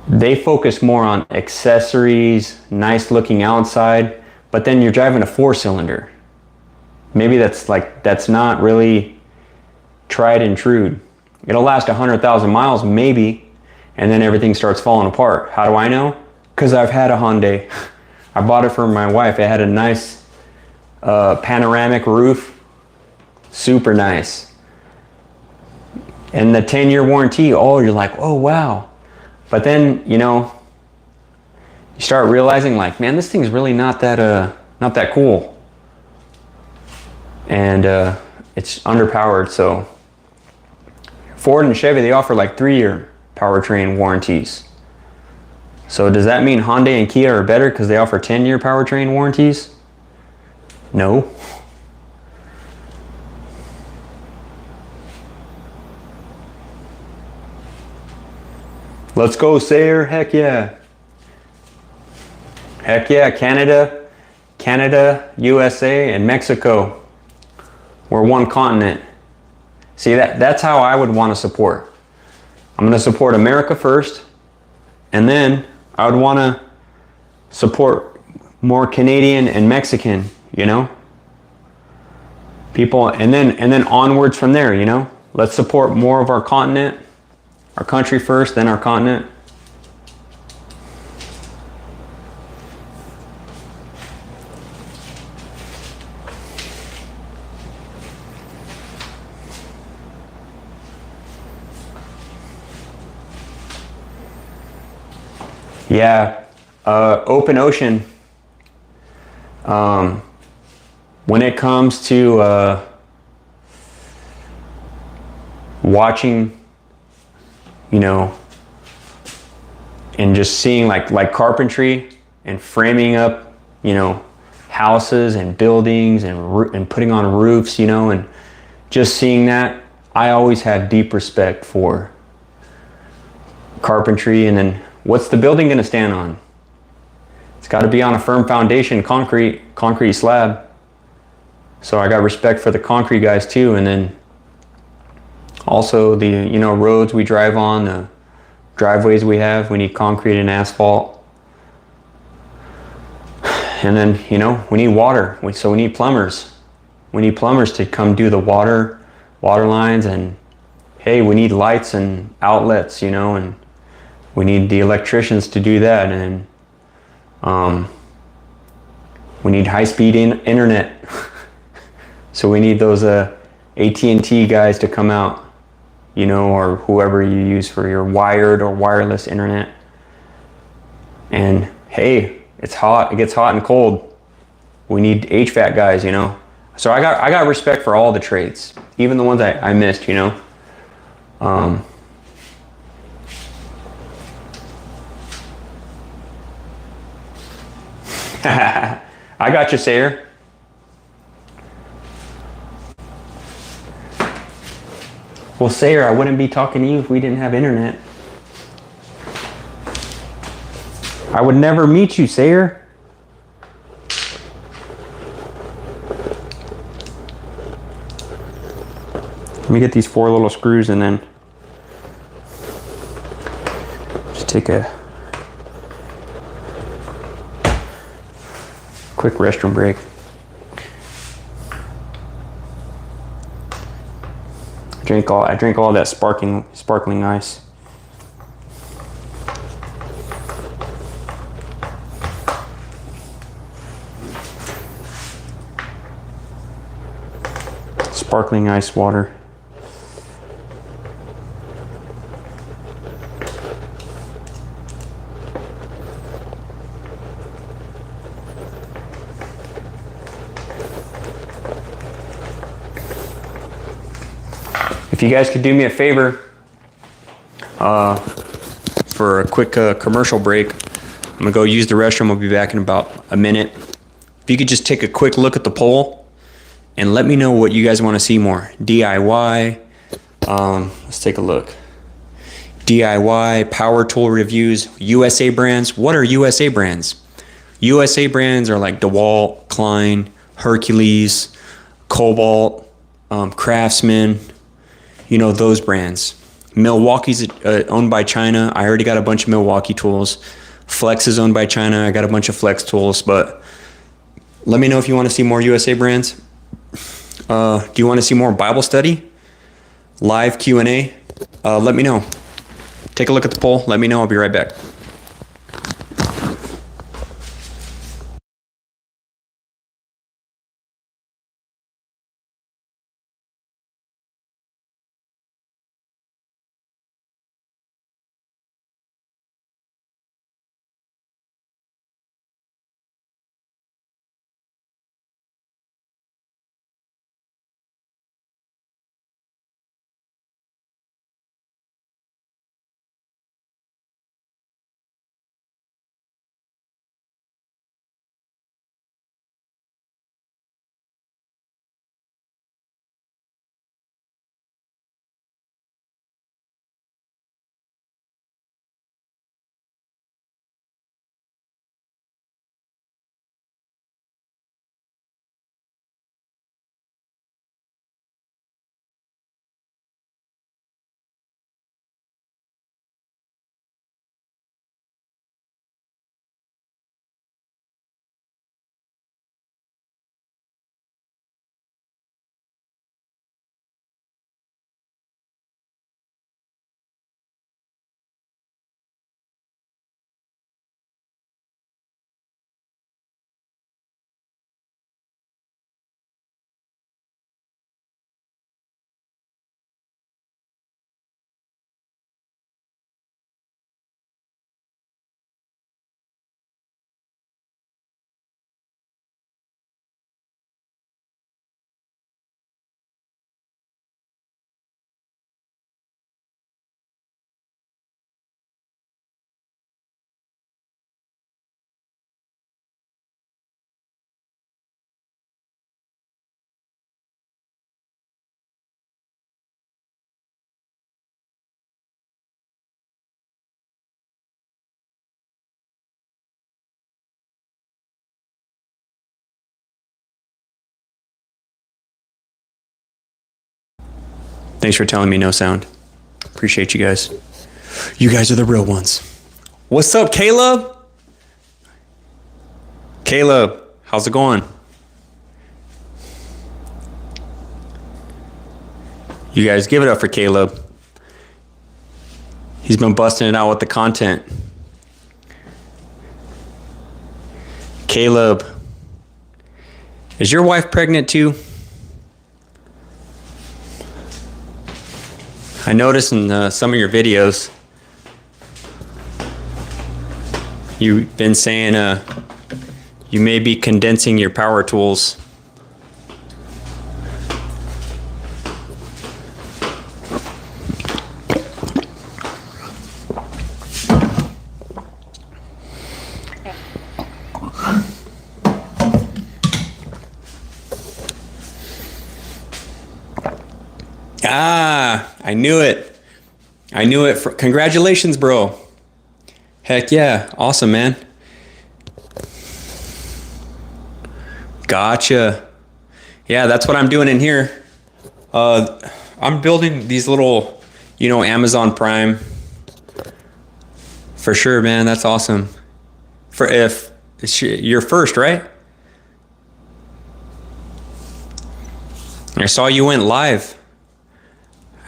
They focus more on accessories, nice looking outside, but then you're driving a 4-cylinder. Maybe that's not really tried and true. It'll last 100,000 miles maybe, and then everything starts falling apart. How do I know? Because I've had a Hyundai. I bought it for my wife. It had a nice panoramic roof. Super nice. And the 10-year warranty, oh, you're like, oh, wow. But then, you know, you start realizing like, man, this thing's really not that cool. And it's underpowered. So Ford and Chevy, they offer like 3-year powertrain warranties. So does that mean Hyundai and Kia are better because they offer 10-year powertrain warranties? No. Let's go, Sayer. Heck yeah. Heck yeah. Canada, USA, and Mexico. We're one continent. See, that's how I would want to support. I'm going to support America first, and then I would want to support more Canadian and Mexican, you know, people, and then onwards from there, you know. Let's support more of our continent, our country first, then our continent. Yeah, open ocean. When it comes to watching, you know, and just seeing like carpentry and framing up, you know, houses and buildings and putting on roofs, you know, and just seeing that, I always have deep respect for carpentry, and then what's the building going to stand on? It's got to be on a firm foundation, concrete slab. So I got respect for the concrete guys too, and then also the roads we drive on, the driveways we have, we need concrete and asphalt. And then we need water, so we need plumbers. We need plumbers to come do the water lines, and hey, we need lights and outlets, and we need the electricians to do that, and we need high-speed internet. So we need those AT&T guys to come out, or whoever you use for your wired or wireless internet. And hey, it's hot. It gets hot and cold. We need HVAC guys, So I got respect for all the trades, even the ones I missed, I got you, Sayer. Well, Sayer, I wouldn't be talking to you if we didn't have internet. I would never meet you, Sayer. Let me get these 4 little screws and then just take a quick restroom break. I drank all that sparkling ice. Sparkling ice water. If you guys could do me a favor for a quick commercial break, I'm gonna go use the restroom. I'll be back in about a minute. If you could just take a quick look at the poll and let me know what you guys want to see more. DIY, let's take a look. DIY, power tool reviews, USA brands. What are USA brands? USA brands are like Dewalt, Klein, Hercules, Cobalt, Craftsman, those brands. Milwaukee's owned by China. I already got a bunch of Milwaukee tools. Flex is owned by China. I got a bunch of Flex tools, but let me know if you want to see more USA brands. Do you want to see more Bible study? Live Q&A? Let me know. Take a look at the poll. Let me know. I'll be right back. Thanks for telling me no sound. Appreciate you guys. You guys are the real ones. What's up, Caleb? Caleb, how's it going? You guys give it up for Caleb. He's been busting it out with the content. Caleb, is your wife pregnant too? I noticed in some of your videos, you've been saying you may be condensing your power tools. Ah, I knew it. I knew it. Congratulations, bro. Heck yeah. Awesome, man. Gotcha. Yeah, that's what I'm doing in here. I'm building these little, Amazon Prime. For sure, man. That's awesome. If you're first, right? I saw you went live.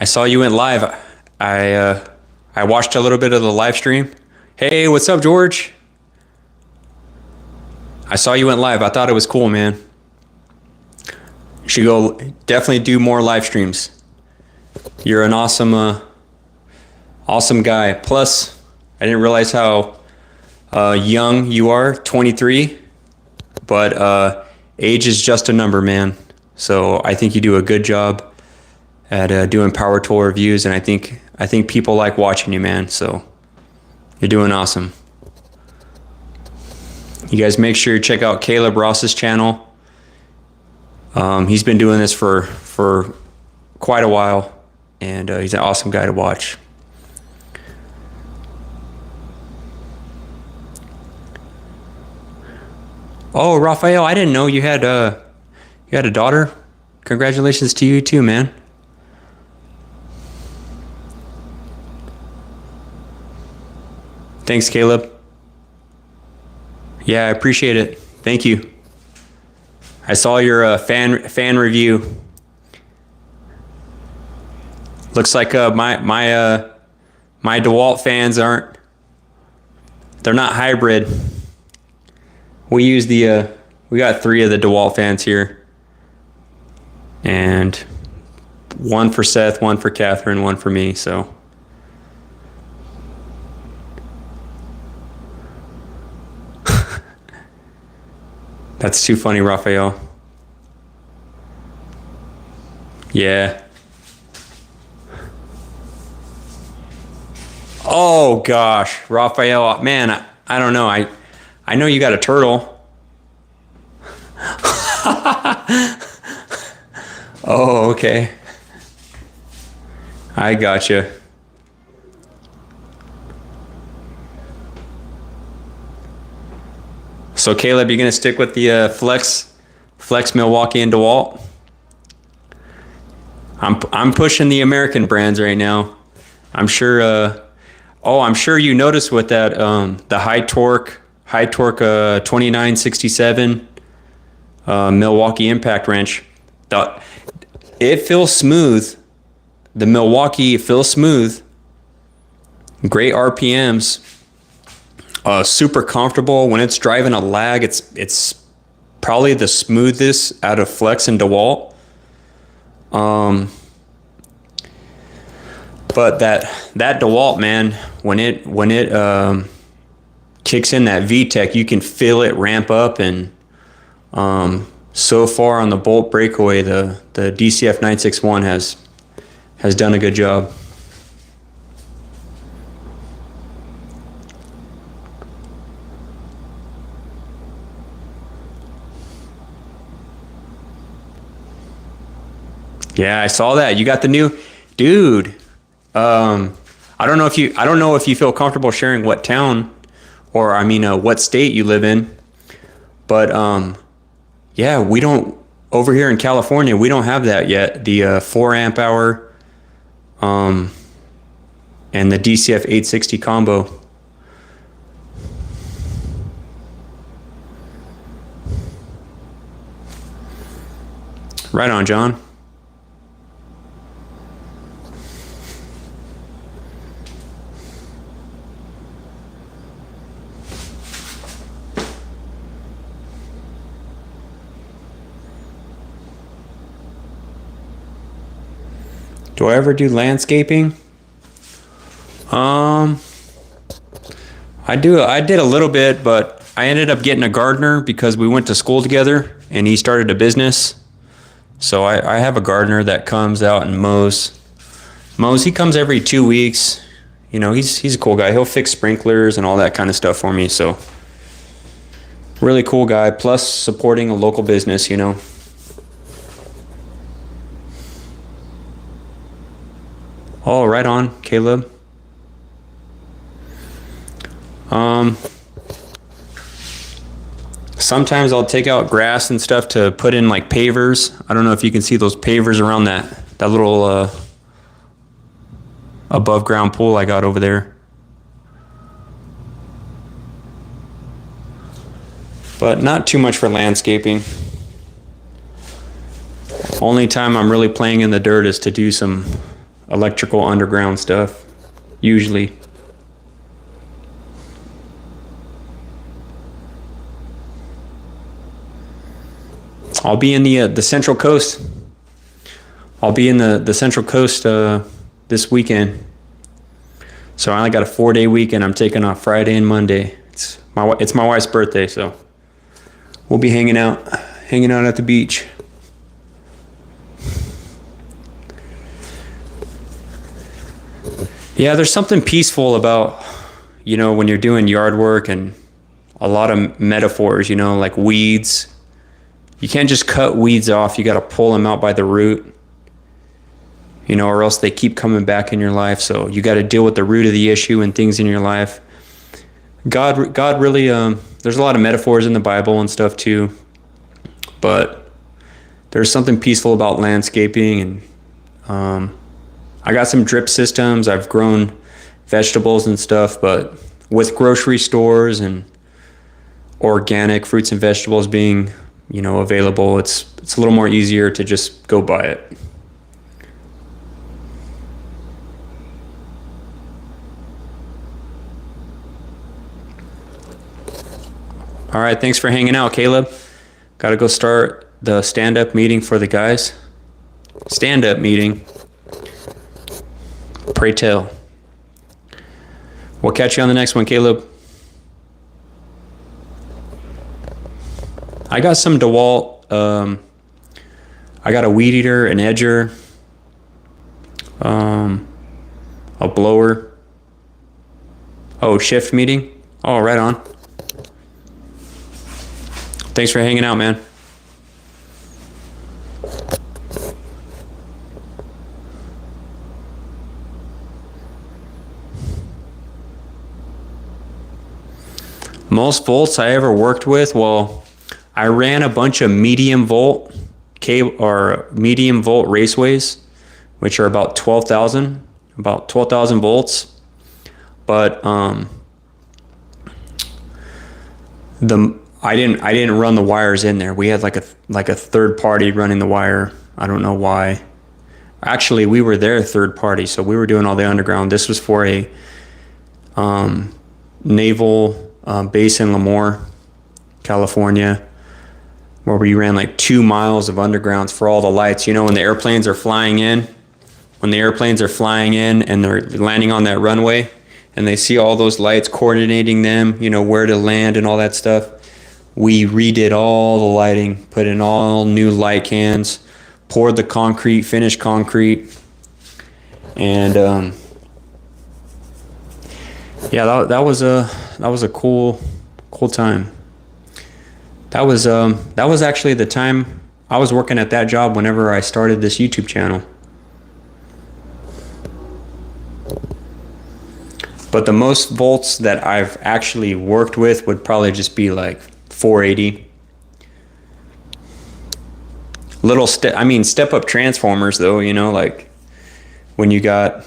I watched a little bit of the live stream. Hey, what's up, George? I saw you went live. I thought it was cool, man. You should go definitely do more live streams. You're an awesome guy. Plus, I didn't realize how young you are, 23. But age is just a number, man. So I think you do a good job at doing power tool reviews, and I think people like watching you, man. So you're doing awesome. You guys make sure you check out Caleb Ross's channel. He's been doing this for quite a while, and he's an awesome guy to watch. Oh, Raphael, I didn't know you had a daughter. Congratulations to you too, man. Thanks, Caleb. Yeah, I appreciate it. Thank you. I saw your fan review. Looks like my Dewalt fans they're not hybrid. We use we got 3 of the Dewalt fans here, and 1 for Seth, 1 for Catherine, 1 for me. So. That's too funny, Raphael. Yeah. Oh gosh, Raphael, man, I don't know. I know you got a turtle. Oh, okay. I gotcha. So Caleb, you gonna stick with the Flex Milwaukee and DeWalt? I'm pushing the American brands right now. I'm sure. I'm sure you noticed with that the high torque 2967 Milwaukee impact wrench. It feels smooth. The Milwaukee feels smooth. Great RPMs. Super comfortable when it's driving a lag. It's probably the smoothest out of Flex and DeWalt. But that DeWalt, man, when it kicks in that VTEC, you can feel it ramp up, and so far on the bolt breakaway, the DCF 961 has done a good job. Yeah, I saw that. You got the new dude. I don't know if you feel comfortable sharing what town or what state you live in, but yeah, we don't over here in California. We don't have that yet. The 4 amp hour and the DCF 860 combo. Right on, John. Do I ever do landscaping? I did a little bit, but I ended up getting a gardener because we went to school together and he started a business. So I have a gardener that comes out and mows. He comes every 2 weeks. You know, he's a cool guy. He'll fix sprinklers and all that kind of stuff for me. So really cool guy, plus supporting a local business, you know. Oh, right on, Caleb. Sometimes I'll take out grass and stuff to put in like pavers. I don't know if you can see those pavers around that little above ground pool I got over there. But not too much for landscaping. Only time I'm really playing in the dirt is to do some electrical underground stuff, usually. I'll be in the Central Coast. I'll be in the Central Coast this weekend. So I only got a 4-day weekend. I'm taking off Friday and Monday. It's my wife's birthday, so we'll be hanging out at the beach. Yeah, there's something peaceful about, you know, when you're doing yard work and a lot of metaphors, you know, like weeds. You can't just cut weeds off. You got to pull them out by the root, you know, or else they keep coming back in your life. So you got to deal with the root of the issue and things in your life. God really, there's a lot of metaphors in the Bible and stuff too, but there's something peaceful about landscaping. And I got some drip systems. I've grown vegetables and stuff, but with grocery stores and organic fruits and vegetables being, you know, available, it's a little more easier to just go buy it. All right, thanks for hanging out, Caleb. Got to go start the stand-up meeting for the guys. Stand-up meeting. Pray tell. We'll catch you on the next one, Caleb. I got some Dewalt. I got a weed eater, an edger, a blower. Oh, shift meeting. Oh, right on. Thanks for hanging out, man. Most volts I ever worked with, well, I ran a bunch of medium volt medium volt raceways, which are about 12,000 volts. But I didn't run the wires in there. We had like a third party running the wire. I don't know why. Actually, we were their third party, so we were doing all the underground. This was for a naval base in Lemoore, California, where we ran like 2 miles of undergrounds for all the lights. You know, when the airplanes are flying in, and they're landing on that runway, and they see all those lights coordinating them, you know, where to land and all that stuff. We redid all the lighting, put in all new light cans, poured the concrete, finished concrete, and yeah, that was a cool time. That was actually the time I was working at that job whenever I started this YouTube channel. But the most volts that I've actually worked with would probably just be like 480. Step up transformers though, you know, like when you got,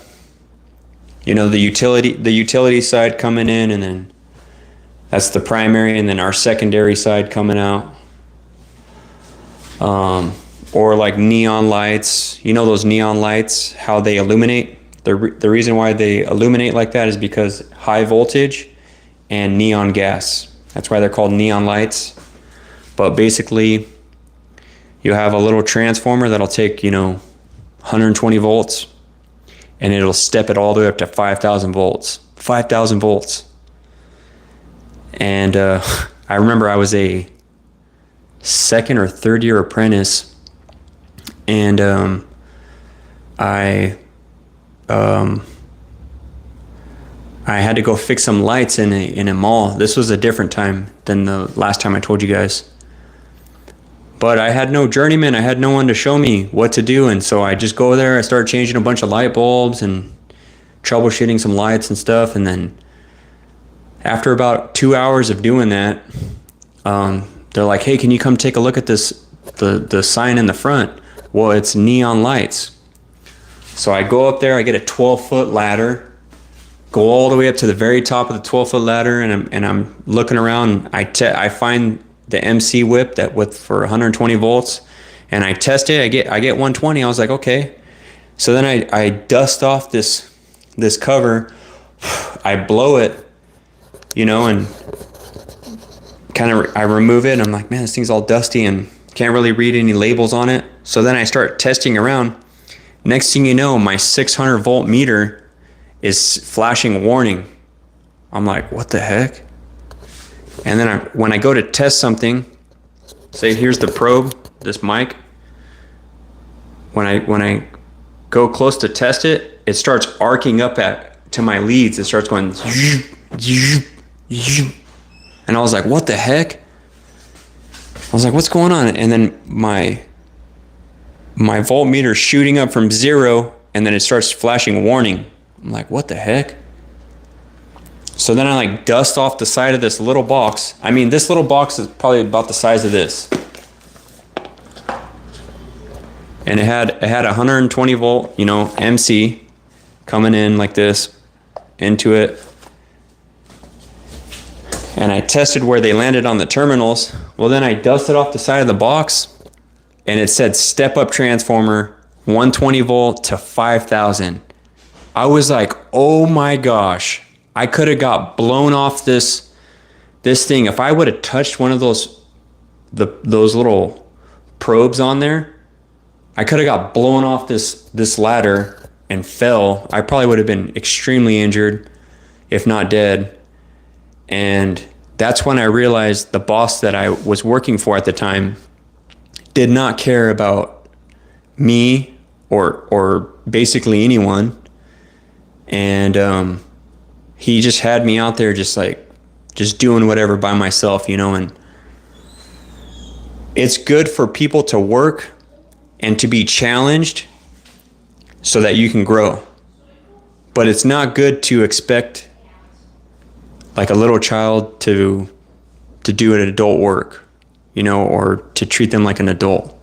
the utility side coming in, and then that's the primary, and then our secondary side coming out. Or like neon lights, those neon lights, how they illuminate. The reason why they illuminate like that is because high voltage and neon gas. That's why they're called neon lights. But basically, you have a little transformer that'll take, 120 volts, and it'll step it all the way up to 5,000 volts. 5,000 volts. And I remember I was a second or third year apprentice, and I had to go fix some lights in a mall. This was a different time than the last time I told you guys. But I had no journeyman. I had no one to show me what to do, and so I just go there. I start changing a bunch of light bulbs and troubleshooting some lights and stuff. And then after about 2 hours of doing that, they're like, "Hey, can you come take a look at this? The sign in the front." Well, it's neon lights. So I go up there. I get a 12-foot ladder, go all the way up to the very top of the 12-foot ladder, and I'm looking around. I find the MC whip for 120 volts, and I test it. I get 120. I was like, okay. So then I dust off this cover. I blow it, and I remove it. And I'm like, man, this thing's all dusty and can't really read any labels on it. So then I start testing around. Next thing you know, my 600 volt meter is flashing warning. I'm like, what the heck? And then when I go to test something, say here's the probe, this mic. When I go close to test it, it starts arcing up to my leads. It starts going, and I was like, what the heck? I was like, what's going on? And then my voltmeter shooting up from 0, and then it starts flashing warning. I'm like, what the heck? So then I dust off the side of this little box. I mean, this little box is probably about the size of this. And it had 120 volt, MC coming in like this into it. And I tested where they landed on the terminals. Well, then I dusted off the side of the box, and it said step up transformer, 120 volt to 5,000. I was like, oh my gosh. I could have got blown off this thing. If I would have touched one of those little probes on there, I could have got blown off this ladder and fell. I probably would have been extremely injured, if not dead. And that's when I realized the boss that I was working for at the time did not care about me or basically anyone. And he just had me out there just doing whatever by myself, and it's good for people to work and to be challenged so that you can grow. But it's not good to expect like a little child to do an adult work, or to treat them like an adult.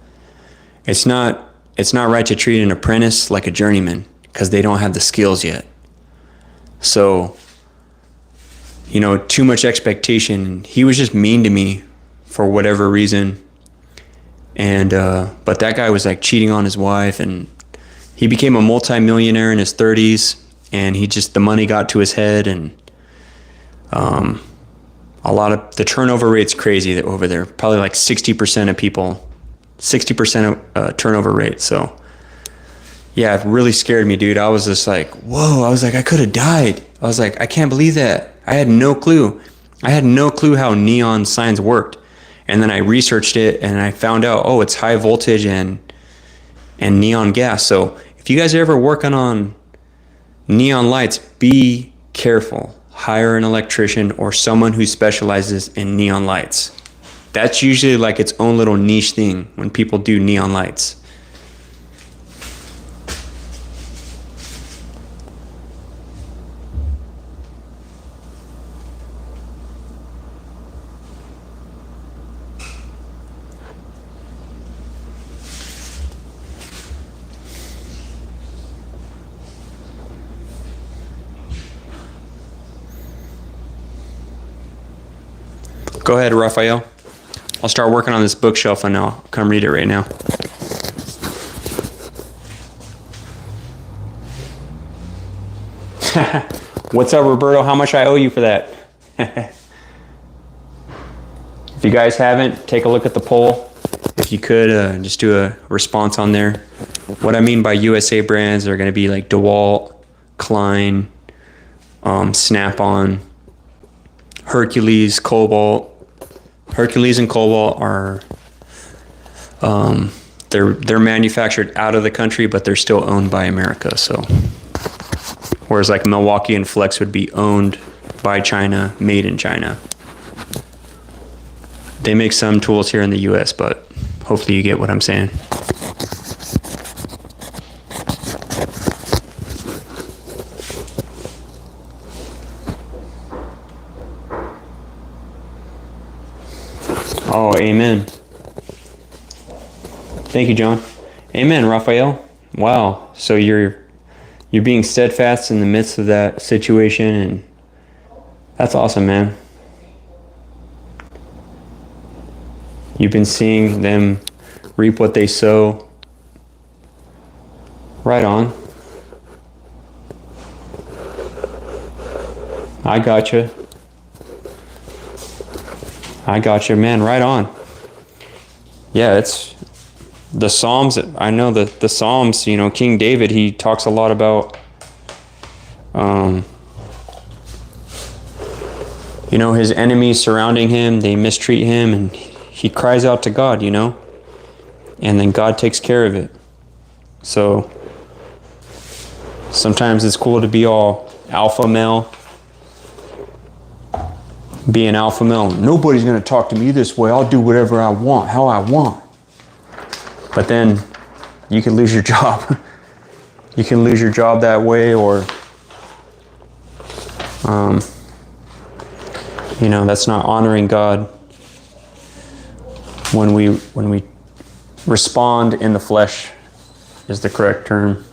It's not right to treat an apprentice like a journeyman because they don't have the skills yet. So, too much expectation. He was just mean to me for whatever reason. And, but that guy was cheating on his wife, and he became a multimillionaire in his 30s, and the money got to his head, and, a lot of the turnover rate's crazy over there. Probably 60% of people, 60% turnover rate. So yeah, it really scared me, dude. I was just like, whoa. I was like, I could have died. I was like, I can't believe that. I had no clue. I had no clue how neon signs worked. And then I researched it, and I found out, it's high voltage and neon gas. So if you guys are ever working on neon lights, be careful. Hire an electrician or someone who specializes in neon lights. That's usually its own little niche thing when people do neon lights. Go ahead, Raphael. I'll start working on this bookshelf and I'll come read it right now. What's up, Roberto? How much I owe you for that? If you guys haven't, take a look at the poll. If you could, just do a response on there. What I mean by USA brands are going to be like Dewalt, Klein, Snap-on, Hercules, Cobalt. Hercules and Cobalt are they're manufactured out of the country, but they're still owned by America. So, whereas like Milwaukee and Flex would be owned by China, made in China. They make some tools here in the US, but hopefully you get what I'm saying. Oh, amen. Thank you, John. Amen, Raphael. Wow. So you're being steadfast in the midst of that situation, and that's awesome, man. You've been seeing them reap what they sow. Right on. I gotcha. I gotcha, man. Right on. Yeah, it's the Psalms. I know the Psalms, you know, King David, he talks a lot about, you know, his enemies surrounding him, they mistreat him, and he cries out to God, you know, and then God takes care of it. So sometimes it's cool to be all alpha male. Be an alpha male. Nobody's going to talk to me this way. I'll do whatever I want, how I want. But then you can lose your job. You can lose your job that way, or, you know, that's not honoring God. When we respond in the flesh is the correct term.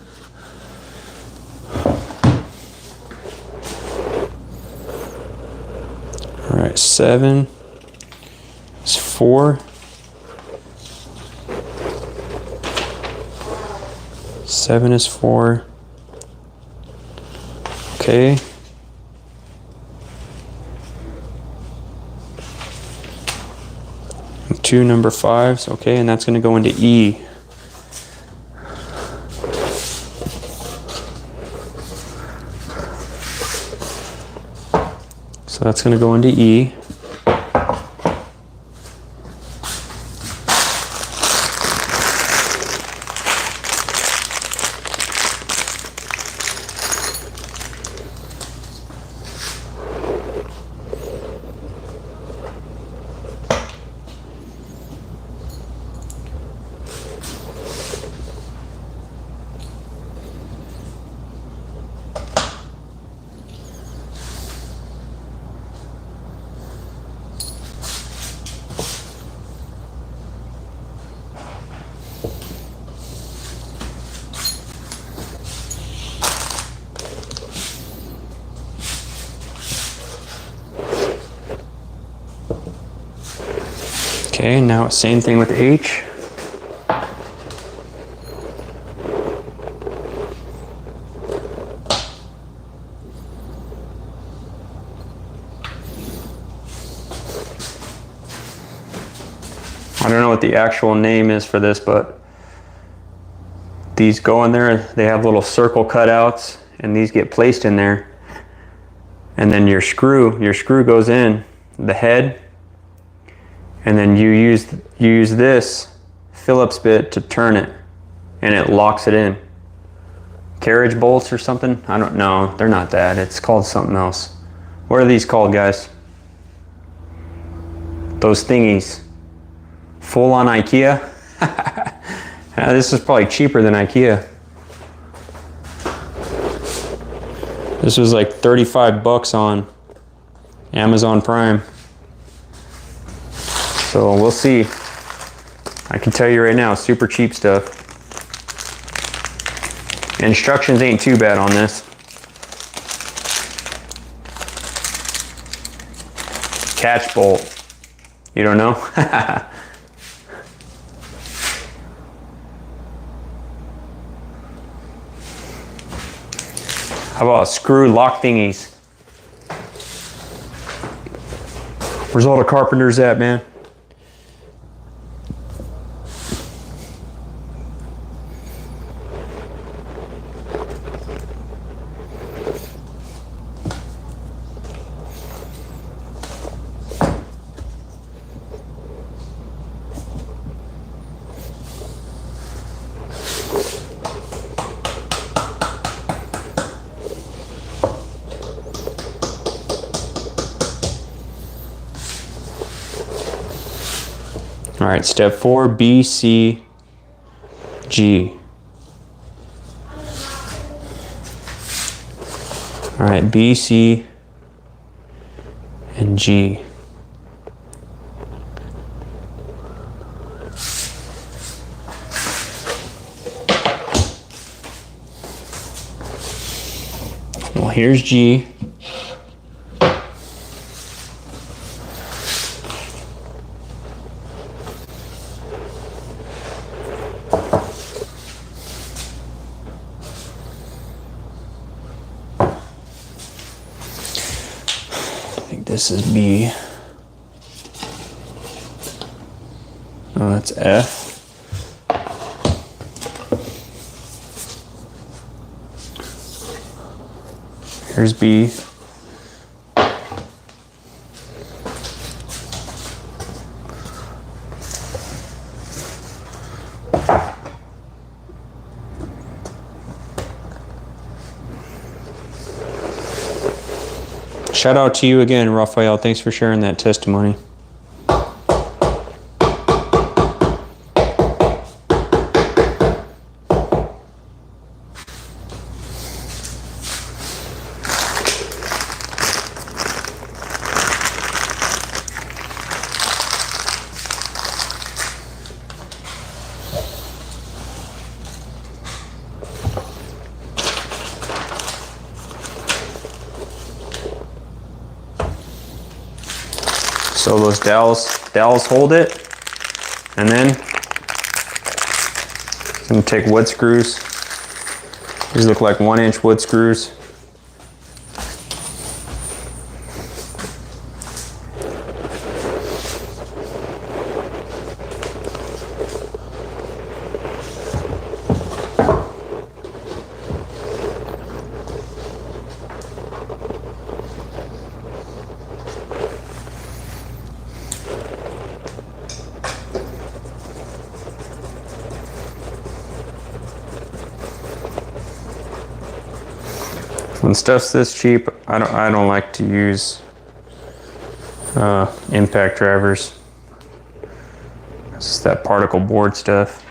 All right, 7 is 4. 7 is 4. Okay. And 2 number 5s. Okay, and that's going to go into E. So that's going to go into E. Okay, now same thing with H. I don't know what the actual name is for this, but these go in there, they have little circle cutouts, and these get placed in there. And then your screw goes in, the head, and then you use this Phillips bit to turn it, and it locks it in. Carriage bolts or something? I don't know. They're not that. It's called something else. What are these called, guys? Those thingies. Full on IKEA? This is probably cheaper than IKEA. This was like 35 bucks on Amazon Prime. So we'll see. I can tell you right now, super cheap stuff. Instructions ain't too bad on this. Catch bolt. You don't know? How about screw lock thingies? Where's all the carpenters at, man? All right, step 4, B, C, G. All right, B, C, and G. Well, here's G. This is B. Oh, that's F. Here's B. Shout out to you again, Raphael. Thanks for sharing that testimony. So those dowels hold it, and then I'm gonna take wood screws. These look like 1-inch wood screws. When stuff's this cheap, I don't like to use impact drivers. It's just that particle board stuff.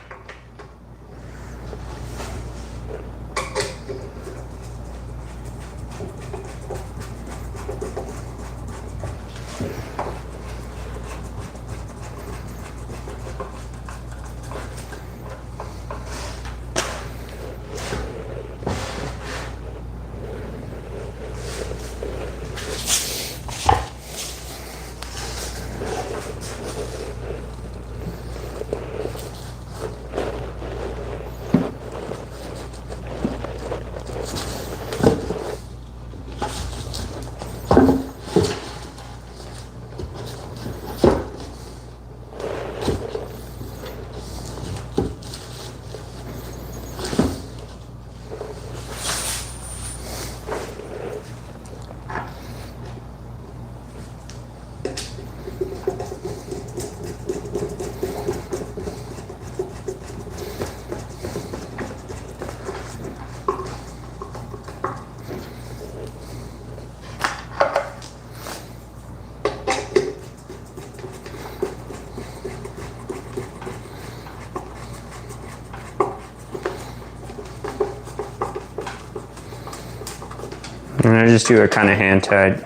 And I just do it kind of hand tight.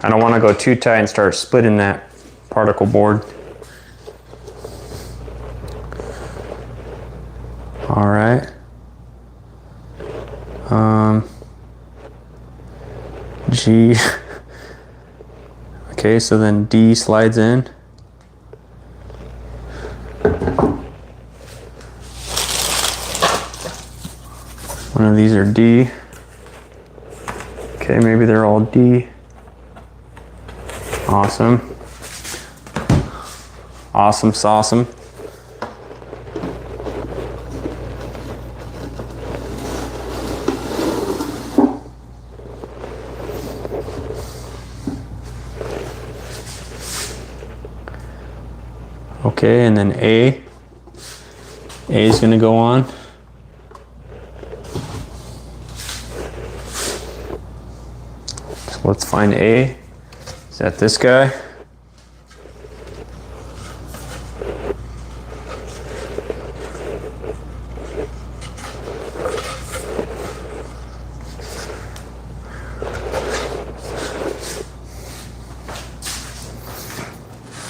I don't want to go too tight and start splitting that particle board. All right. G. Okay, so then D slides in. One of these are D. Okay, maybe they're all D. Awesome. Awesome sauceum. Okay, and then A. A is going to go on. So let's find A. Is that this guy?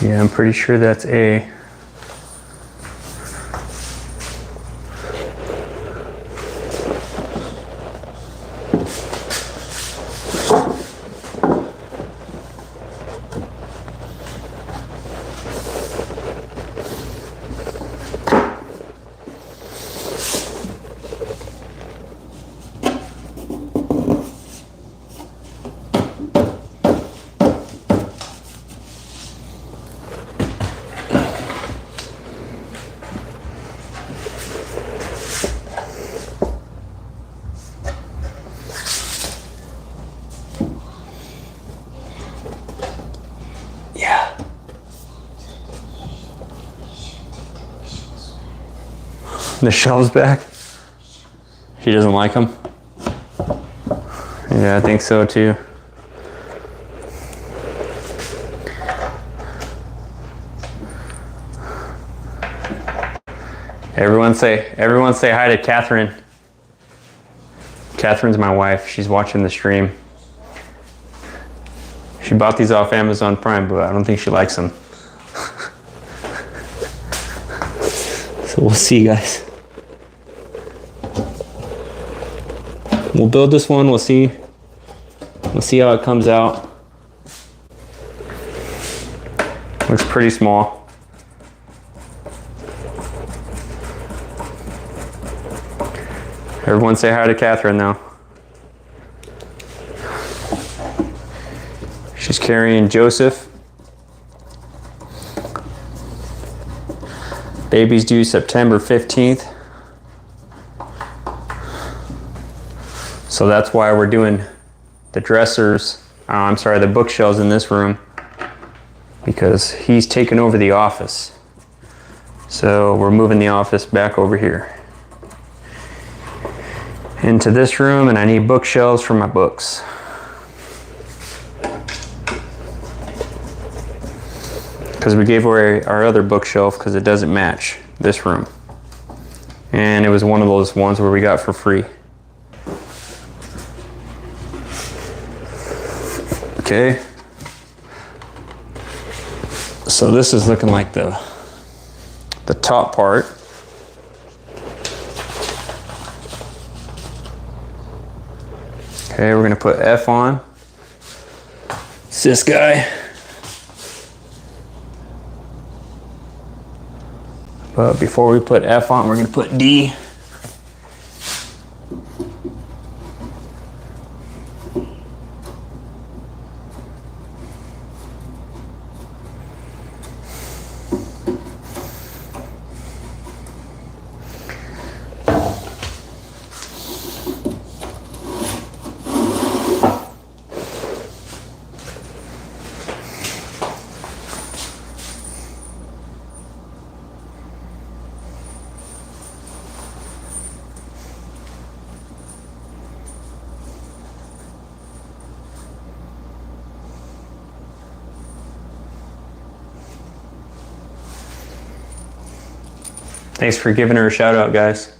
Yeah, I'm pretty sure that's A. Yeah. The shelves back? She doesn't like them? Yeah, I think so too. Everyone say hi to Catherine. Catherine's my wife. She's watching the stream. She bought these off Amazon Prime, but I don't think she likes them. So we'll see, guys. We'll build this one. We'll see. We'll see how it comes out. Looks pretty small. Everyone say hi to Catherine now. She's carrying Joseph. Baby's due September 15th. So that's why we're doing the dressers, the bookshelves in this room, because he's taken over the office. So we're moving the office back over here into this room, and I need bookshelves for my books. Because we gave away our other bookshelf because it doesn't match this room. And it was one of those ones where we got for free. Okay. So this is looking like the top part. Okay, we're gonna put F on. It's this guy. But before we put F on, we're gonna put D. Thanks for giving her a shout out, guys.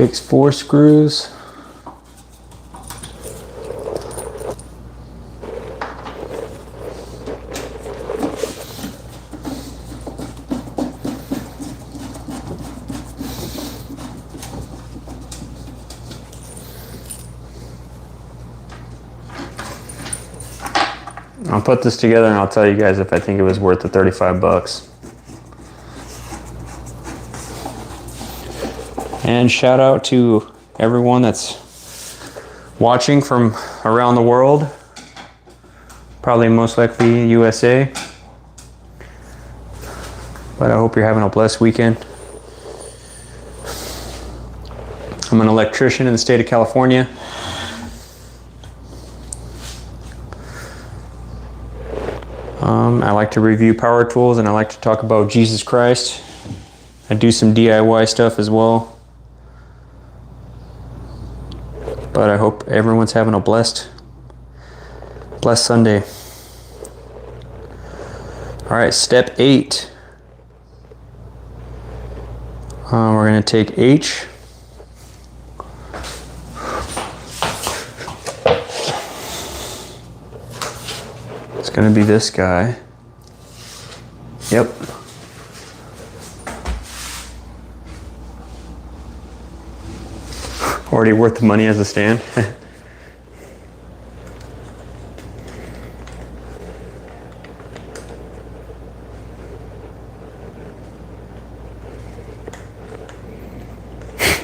Takes 4 screws. I'll put this together and I'll tell you guys if I think it was worth the 35 bucks. And shout out to everyone that's watching from around the world. Probably most likely USA. But I hope you're having a blessed weekend. I'm an electrician in the state of California. I like to review power tools and I like to talk about Jesus Christ. I do some DIY stuff as well. But I hope everyone's having a blessed Sunday. All right, step 8. We're going to take H. It's going to be this guy. Yep. Already worth the money as a stand.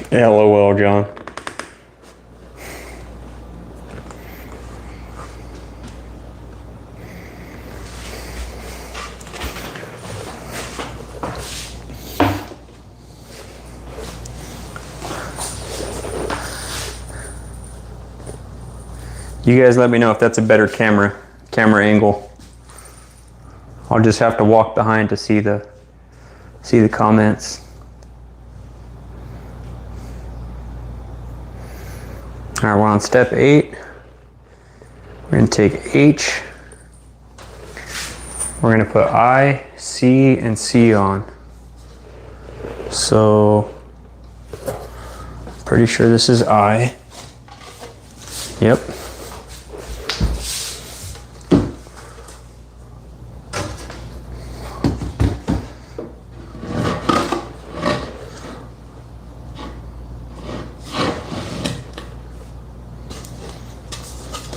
LOL, John. You guys let me know if that's a better camera angle. I'll just have to walk behind to see the comments. All right, we're on step 8. We're going to take H. We're going to put I, C, and C on. So, pretty sure this is I. Yep.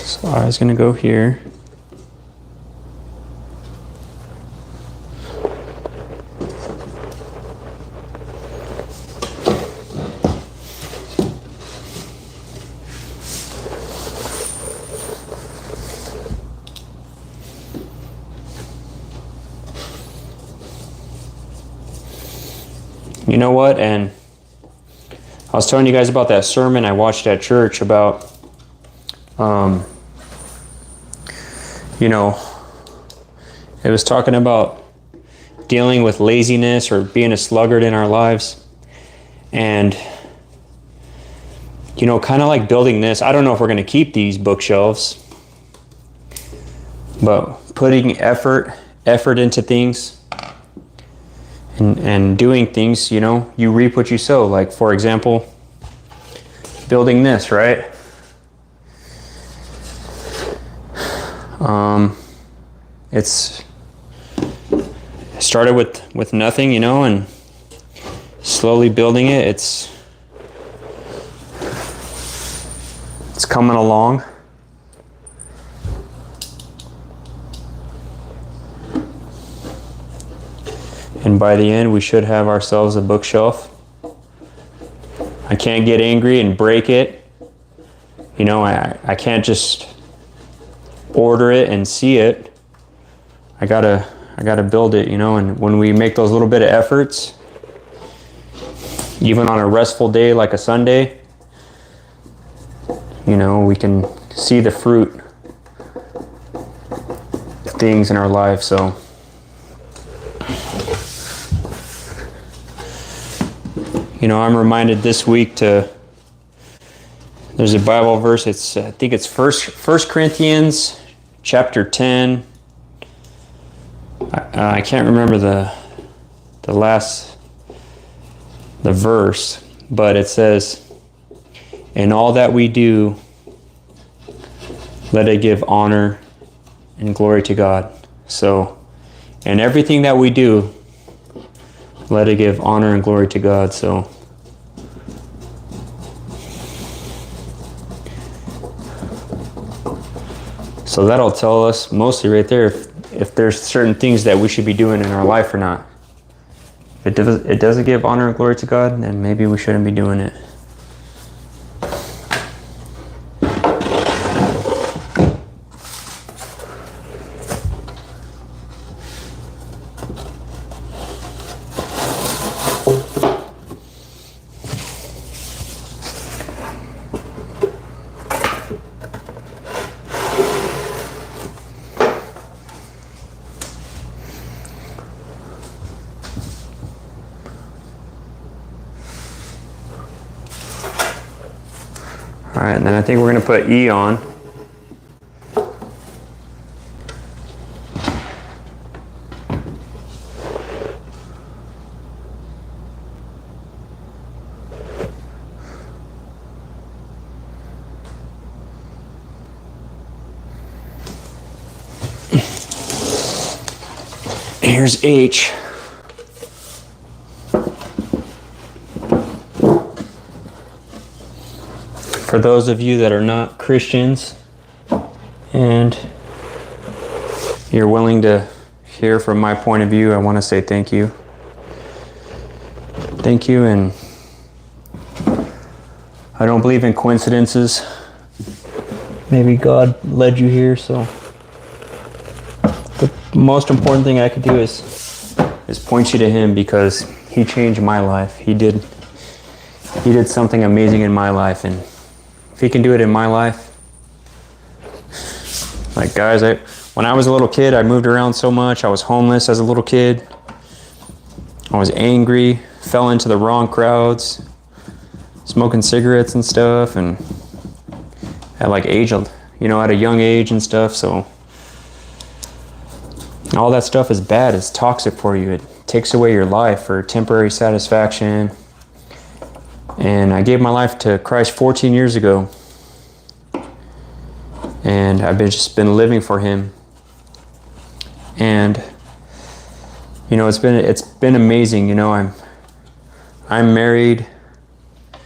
So I is going to go here. You know what? And I was telling you guys about that sermon I watched at church about you know, it was talking about dealing with laziness or being a sluggard in our lives. And, you know, kind of like building this. I don't know if we're going to keep these bookshelves, but putting effort into things and doing things, you know, you reap what you sow. Like, for example, building this, right? It's started with nothing, you know, and slowly building it. It's coming along. And by the end, we should have ourselves a bookshelf. I can't get angry and break it. You know, I can't just order it and see it. I gotta build it, you know, and when we make those little bit of efforts, even on a restful day like a Sunday, you know, we can see the fruit of things in our life. So you know, I'm reminded this week there's a Bible verse, I think it's First Corinthians chapter 10. I can't remember the verse, but it says, In all that we do, let it give honor and glory to God. So, in everything that we do, let it give honor and glory to God. So, that'll tell us mostly right there if there's certain things that we should be doing in our life or not. If it doesn't give honor and glory to God, then maybe we shouldn't be doing it. All right, and then I think we're going to put E on. Here's H. For those of you that are not Christians and you're willing to hear from my point of view, I want to say thank you. Thank you, and I don't believe in coincidences. Maybe God led you here, so the most important thing I could do is point you to Him, because He changed my life. He did something amazing in my life, and if He can do it in my life, like guys, when I was a little kid, I moved around so much. I was homeless as a little kid. I was angry, fell into the wrong crowds, smoking cigarettes and stuff, and at a young age and stuff. So all that stuff is bad. It's toxic for you. It takes away your life for temporary satisfaction. And I gave my life to Christ 14 years ago. And I've just been living for Him. And it's been amazing. I'm married.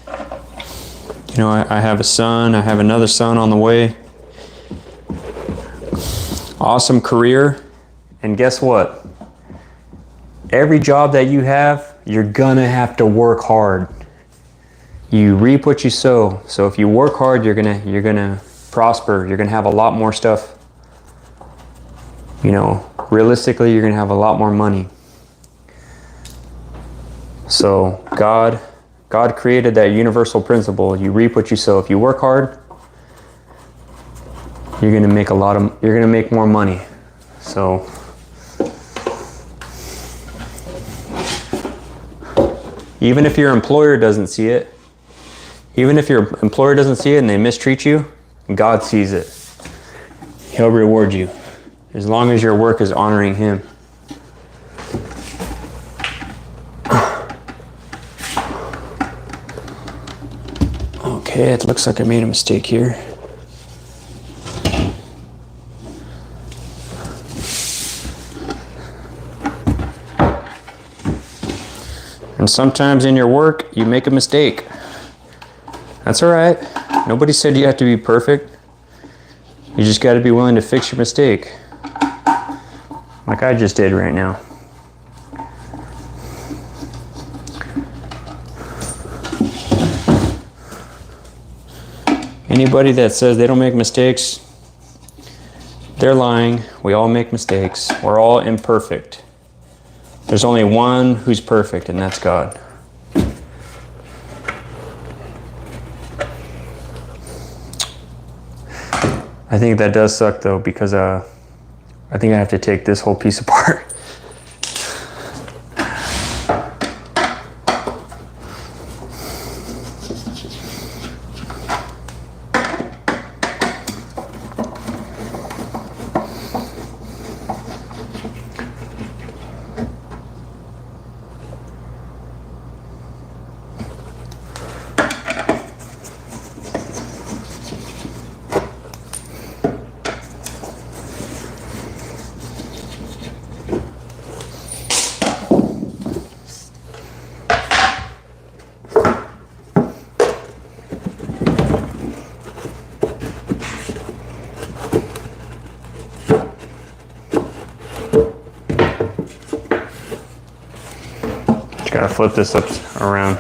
I have a son. I have another son on the way. Awesome career. And guess what? Every job that you have, you're gonna have to work hard. You reap what you sow. So if you work hard, you're gonna prosper. You're gonna have a lot more stuff. Realistically, you're gonna have a lot more money. So God created that universal principle. You reap what you sow. If you work hard, you're gonna make more money. So even if your employer doesn't see it, and they mistreat you, God sees it. He'll reward you as long as your work is honoring Him. Okay, it looks like I made a mistake here. And sometimes in your work, you make a mistake. That's all right. Nobody said you have to be perfect. You just got to be willing to fix your mistake. Like I just did right now. Anybody that says they don't make mistakes, they're lying. We all make mistakes. We're all imperfect. There's only one who's perfect, and that's God. I think that does suck though, because I think I have to take this whole piece apart. Gotta flip this up around.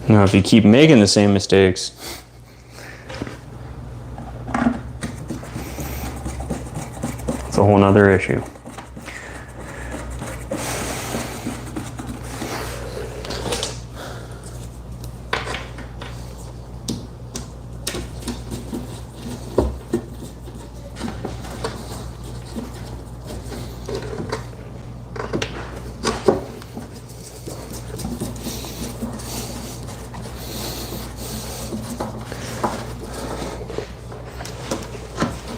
Now, if you keep making the same mistakes, it's a whole nother issue.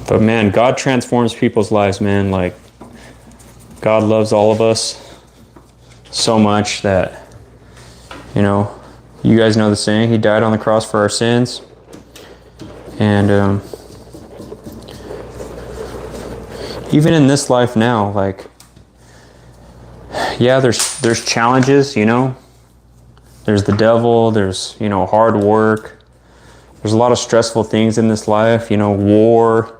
But man, God transforms people's lives, man. Like, God loves all of us so much that, you know, you guys know the saying, He died on the cross for our sins. And even in this life now, like, yeah, there's challenges, you know. There's the devil, there's, you know, hard work. There's a lot of stressful things in this life, you know, war.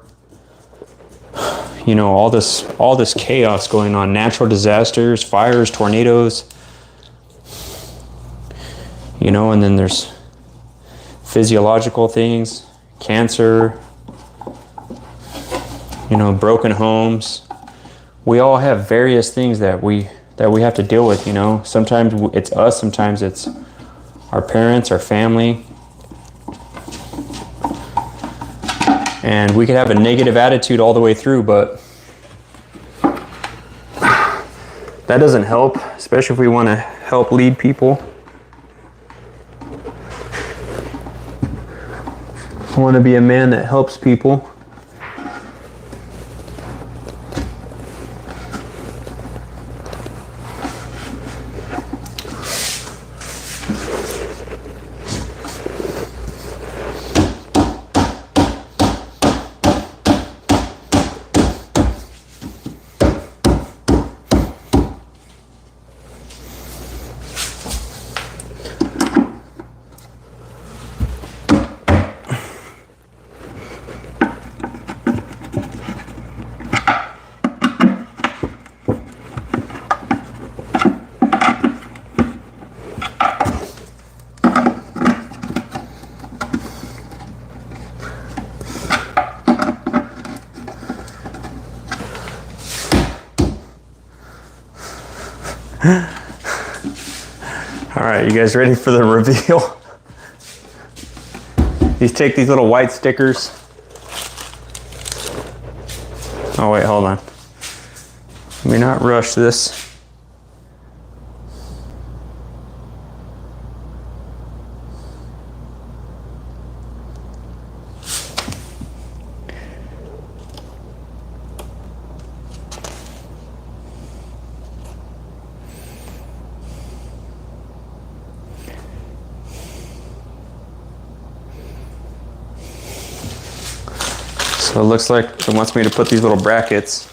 You know, all this chaos going on, natural disasters, fires, tornadoes, you know, and then there's physiological things, cancer, you know, broken homes. We all have various things that we have to deal with, you know. Sometimes it's us, sometimes it's our parents, our family. And we could have a negative attitude all the way through, but that doesn't help, especially if we want to help lead people. I want to be a man that helps people. All right, you guys ready for the reveal? Take these little white stickers. Oh wait, hold on. Let me not rush this. So it looks like it wants me to put these little brackets.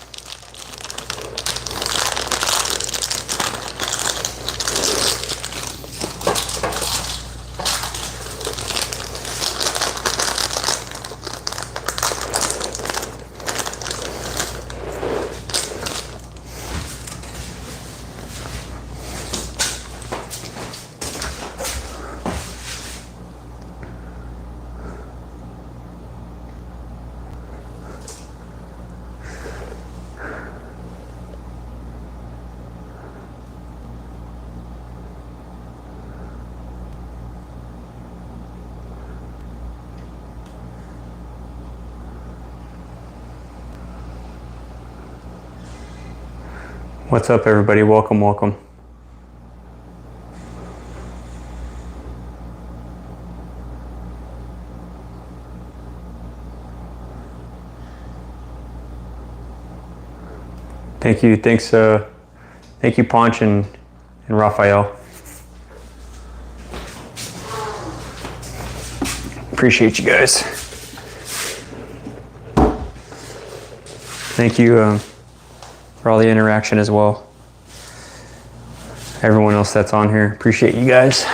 What's up, everybody? Welcome, welcome. Thank you. Thanks. Thank you, Ponch and Raphael. Appreciate you guys. Thank you for all the interaction as well. Everyone else that's on here, appreciate you guys.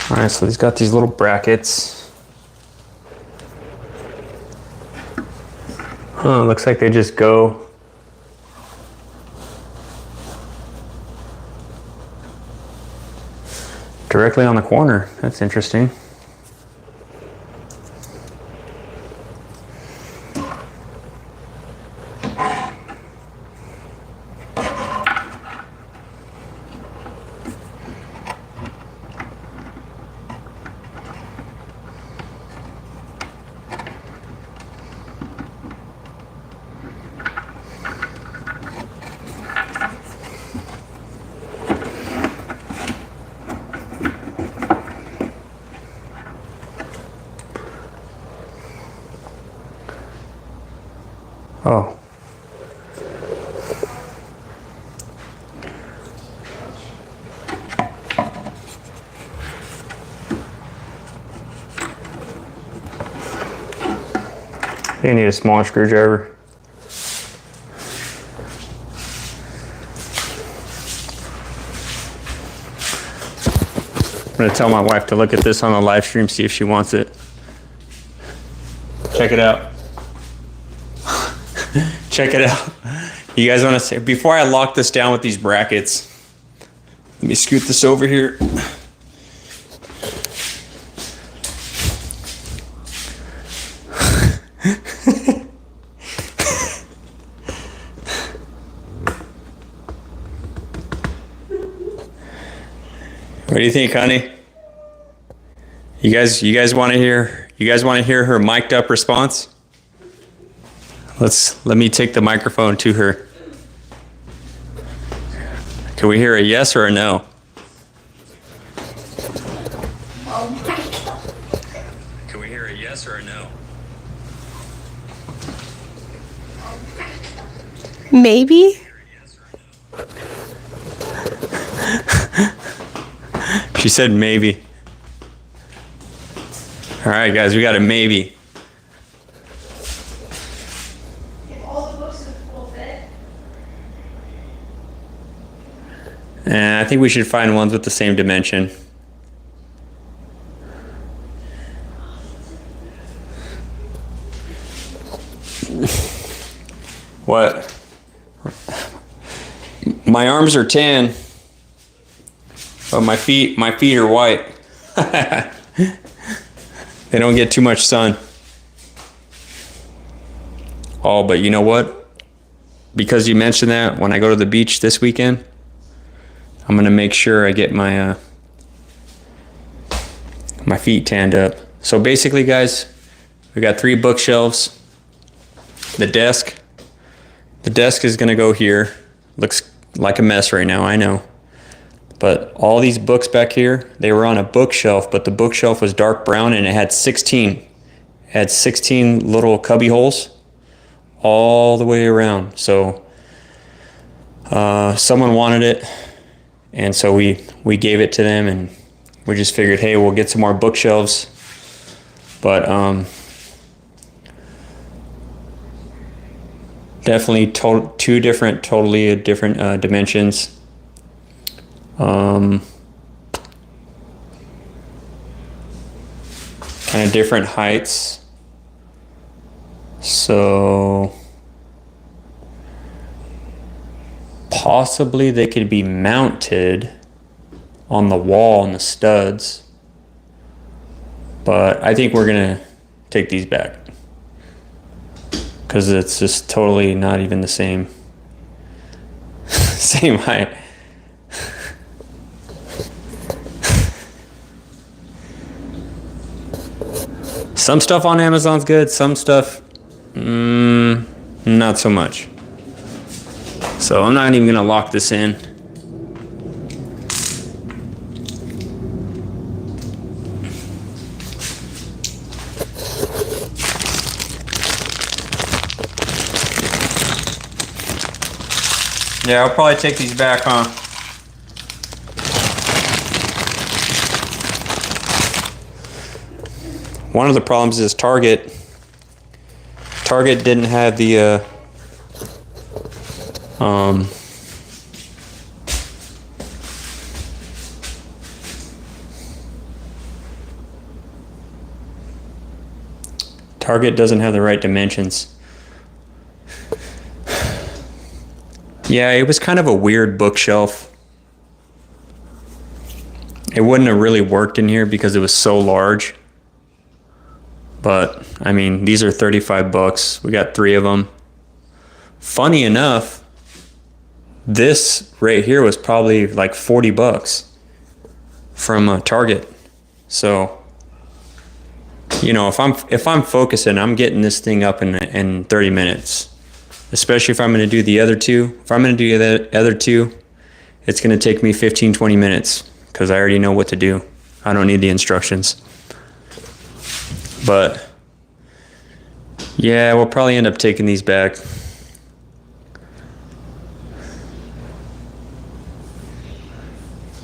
All right, so he's got these little brackets. Oh, looks like they just go directly on the corner. That's interesting. Oh. You need a smaller screwdriver. I'm gonna tell my wife to look at this on the live stream, see if she wants it. Check it out. Check it out. You guys want to say, before I lock this down with these brackets, let me scoot this over here. What do you think, honey? You guys want to hear her mic'd up response? Let me take the microphone to her. Can we hear a yes or a no? Can we hear a yes or a no? Maybe. She said maybe. All right, guys, we got a maybe. And I think we should find ones with the same dimension. What? My arms are tan, but my feet are white. They don't get too much sun. Oh, but you know what? Because you mentioned that, when I go to the beach this weekend, I'm gonna make sure I get my my feet tanned up. So basically, guys, we got 3 bookshelves. The desk is gonna go here. Looks like a mess right now, I know. But all these books back here, they were on a bookshelf, but the bookshelf was dark brown and it had 16 little cubby holes all the way around. So someone wanted it, and so we gave it to them, and we just figured, hey, we'll get some more bookshelves. But definitely totally different dimensions. Kind of different heights. So possibly they could be mounted on the wall and the studs, but I think we're gonna take these back because it's just totally not even the same same height. Some stuff on Amazon's good, some stuff not so much. So I'm not even gonna lock this in. Yeah, I'll probably take these back, huh? One of the problems is Target didn't have the Target doesn't have the right dimensions. Yeah, it was kind of a weird bookshelf. It wouldn't have really worked in here because it was so large. But, I mean, these are 35 bucks. We got 3 of them. Funny enough, this right here was probably like 40 bucks from Target. So, you know, if I'm focusing, I'm getting this thing up in 30 minutes. Especially if I'm going to do the other two. If I'm going to do the other two, it's going to take me 15, 20 minutes because I already know what to do. I don't need the instructions. But yeah, we'll probably end up taking these back.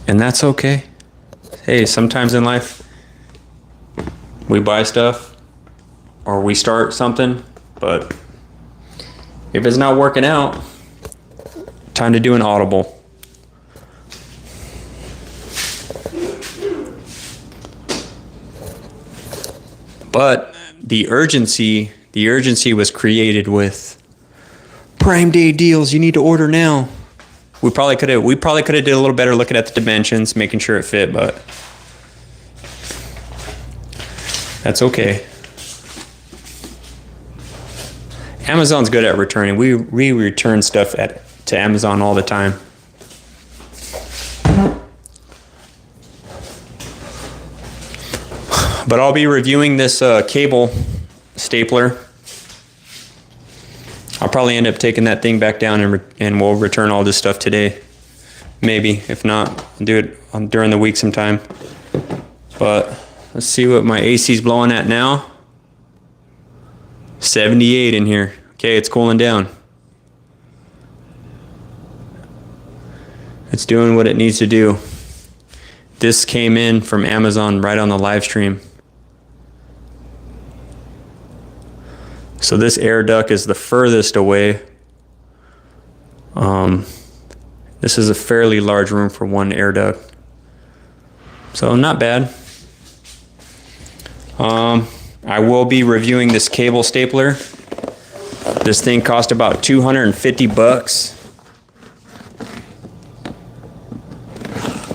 And that's okay. Hey, sometimes in life we buy stuff or we start something, but if it's not working out, time to do an audible. But the urgency was created with Prime Day deals. You need to order now. We probably could have did a little better looking at the dimensions, making sure it fit, but that's okay. Amazon's good at returning. We return stuff to Amazon all the time. But I'll be reviewing this cable stapler. I'll probably end up taking that thing back down and we'll return all this stuff today. Maybe. If not, I'll do it during the week sometime. But let's see what my AC's blowing at now. 78 in here. Okay, it's cooling down. It's doing what it needs to do. This came in from Amazon right on the live stream. So this air duct is the furthest away. This is a fairly large room for one air duct. So not bad. I will be reviewing this cable stapler. This thing cost about 250 bucks.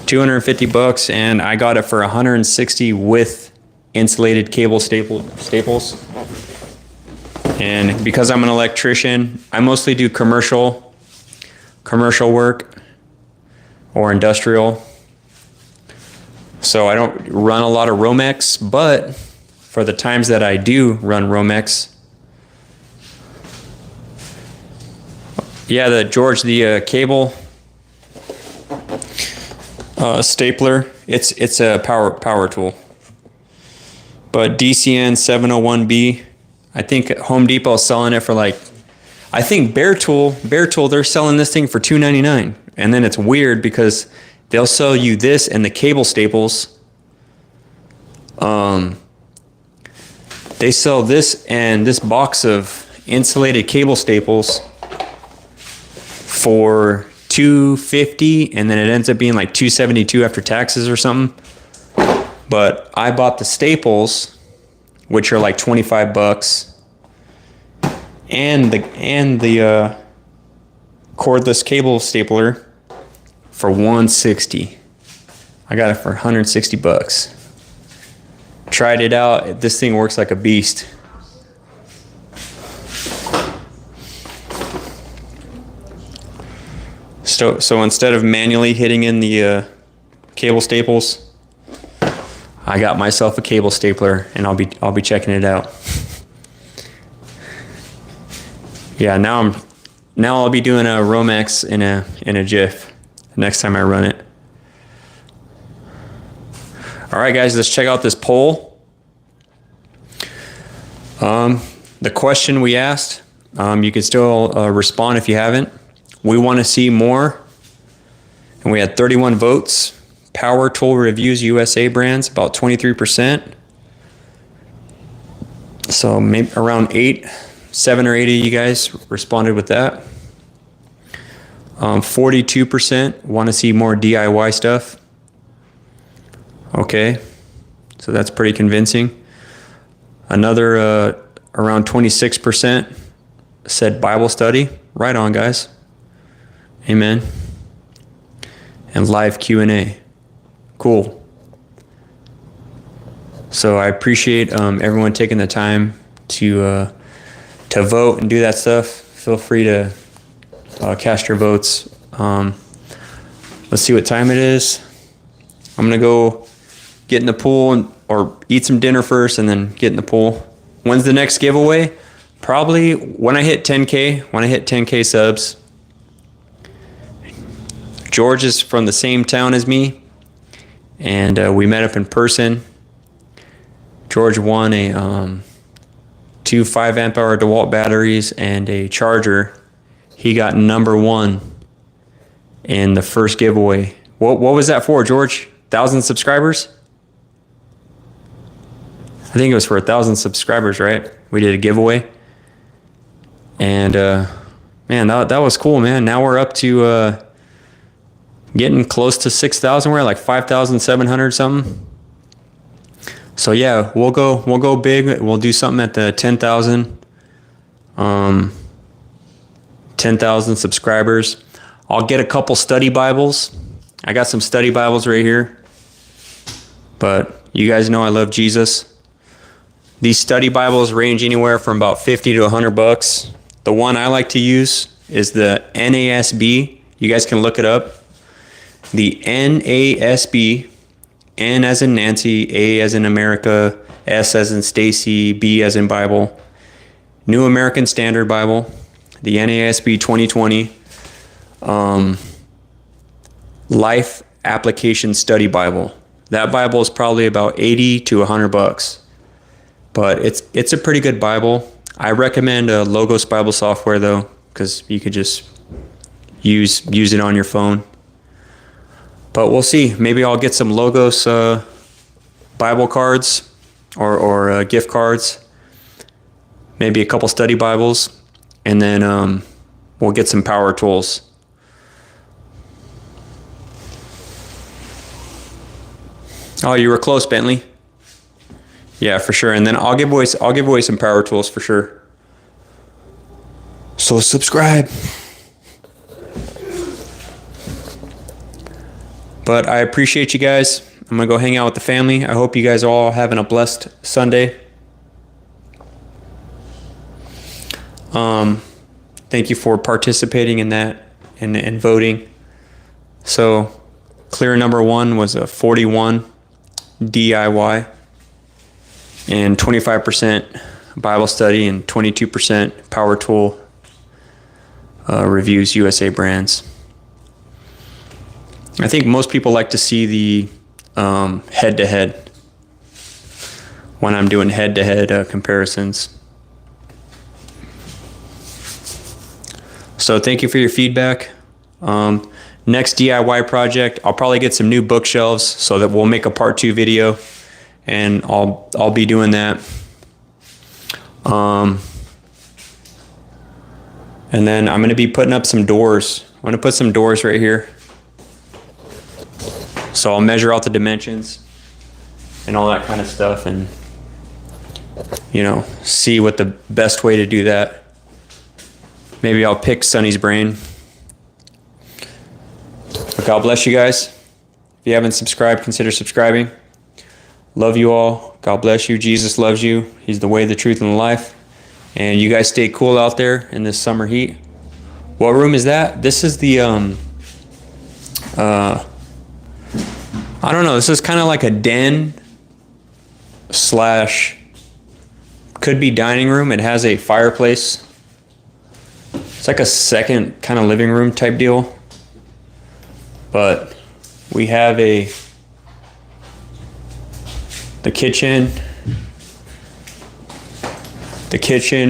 250 bucks, and I got it for 160 with insulated cable staples. And because I'm an electrician, I mostly do commercial work or industrial. So I don't run a lot of Romex, but for the times that I do run Romex, yeah, the cable stapler, it's a power tool. But DCN 701B, I think Home Depot is selling it for like, I think Bear Tool, they're selling this thing for $2.99. And then it's weird because they'll sell you this and the cable staples. They sell this and this box of insulated cable staples for $2.50, and then it ends up being like $2.72 after taxes or something. But I bought the staples, which are like 25 bucks, and the cordless cable stapler for 160. I got it for 160 bucks. Tried it out. This thing works like a beast. So instead of manually hitting in the cable staples, I got myself a cable stapler, and I'll be checking it out. Yeah, now I'll be doing a Romex in a jiff next time I run it. All right, guys, let's check out this poll. The question we asked, you can still respond if you haven't. we want to see more. And we had 31 votes. Power Tool Reviews USA brands, about 23%. So maybe around 7 or 8 of you guys responded with that. 42% want to see more DIY stuff. Okay, so that's pretty convincing. Another around 26% said Bible study. Right on, guys. Amen. And live Q&A. Cool. So I appreciate everyone taking the time to vote and do that stuff. Feel free to cast your votes. Let's see what time it is. I'm gonna go get in the pool or eat some dinner first and then get in the pool. When's the next giveaway? Probably when I hit 10K, when I hit 10K subs. George is from the same town as me, and we met up in person. George won a 2 5-amp-hour Dewalt batteries and a charger. He got number 1 in the first giveaway. What was that for, George? 1,000 subscribers? I think it was for 1,000 subscribers, right? We did a giveaway. And man, that was cool, man. Now we're up to getting close to 6,000. We're at like 5,700 something. So yeah, we'll go big. We'll do something at the 10,000 subscribers. I'll get a couple study Bibles. I got some study Bibles right here. But you guys know I love Jesus. These study Bibles range anywhere from about 50 to 100 bucks. The one I like to use is the NASB. You guys can look it up. The NASB, N as in Nancy, A as in America, S as in Stacy, B as in Bible. New American Standard Bible, the NASB 2020. Life Application Study Bible. That Bible is probably about 80 to 100 bucks. But it's a pretty good Bible. I recommend Logos Bible software though, because you could just use it on your phone. But we'll see. Maybe I'll get some Logos Bible cards or gift cards. Maybe a couple study Bibles, and then we'll get some power tools. Oh, you were close, Bentley. Yeah, for sure. And then I'll give away some power tools for sure. So subscribe. But I appreciate you guys. I'm gonna go hang out with the family. I hope you guys are all having a blessed Sunday. Thank you for participating in that and voting. So clear number 1 was a 41 DIY and 25% Bible study and 22% power tool reviews USA brands. I think most people like to see the head-to-head when I'm doing head-to-head comparisons. So thank you for your feedback. Next DIY project, I'll probably get some new bookshelves so that we'll make a part 2 video, and I'll be doing that. And then I'm going to be putting up some doors. I'm going to put some doors right here. So I'll measure out the dimensions and all that kind of stuff, and see what the best way to do that. Maybe I'll pick Sonny's brain. But God bless you guys. If you haven't subscribed, consider subscribing. Love you all. God bless you. Jesus loves you. He's the way, the truth, and the life. And you guys stay cool out there in this summer heat. What room is that? This is the I don't know. This is kind of like a den / could be dining room. It has a fireplace. It's like a second kind of living room type deal. But we have the kitchen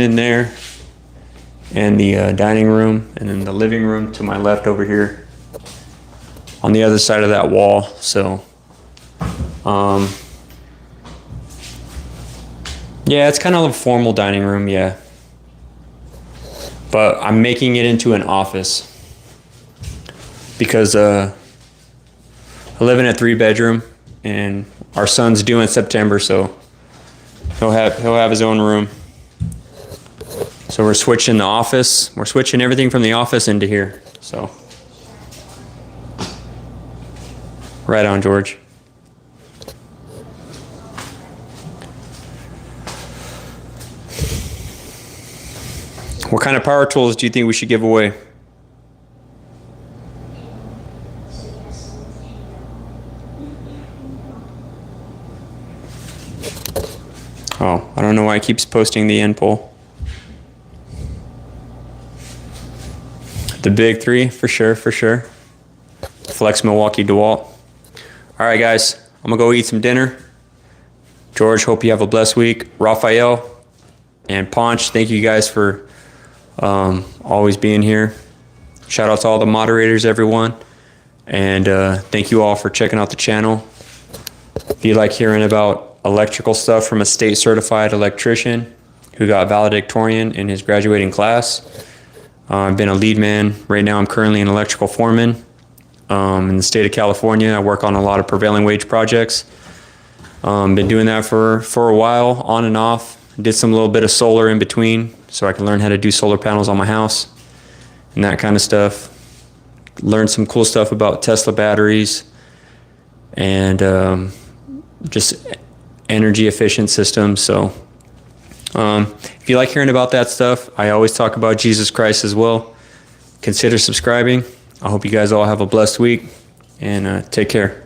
in there, and the dining room, and then the living room to my left over here on the other side of that wall. So yeah, it's kind of a formal dining room, yeah, but I'm making it into an office because I live in a 3-bedroom, and our son's due in September, so he'll have his own room. So we're switching the office. We're switching everything from the office into here. So right on, George. What kind of power tools do you think we should give away? Oh, I don't know why it keeps posting the end poll. The big 3, for sure, for sure. Flex Milwaukee Dewalt. All right, guys, I'm gonna go eat some dinner. George, hope you have a blessed week. Raphael and Ponch, thank you guys for always being here. Shout out to all the moderators, everyone. And thank you all for checking out the channel. If you like hearing about electrical stuff from a state certified electrician who got valedictorian in his graduating class, I've been a lead man. Right now I'm currently an electrical foreman in the state of California. I work on a lot of prevailing wage projects. Been doing that for a while, on and off. Did some little bit of solar in between so I can learn how to do solar panels on my house and that kind of stuff. Learned some cool stuff about Tesla batteries and just energy efficient systems. So if you like hearing about that stuff, I always talk about Jesus Christ as well. Consider subscribing. I hope you guys all have a blessed week, and take care.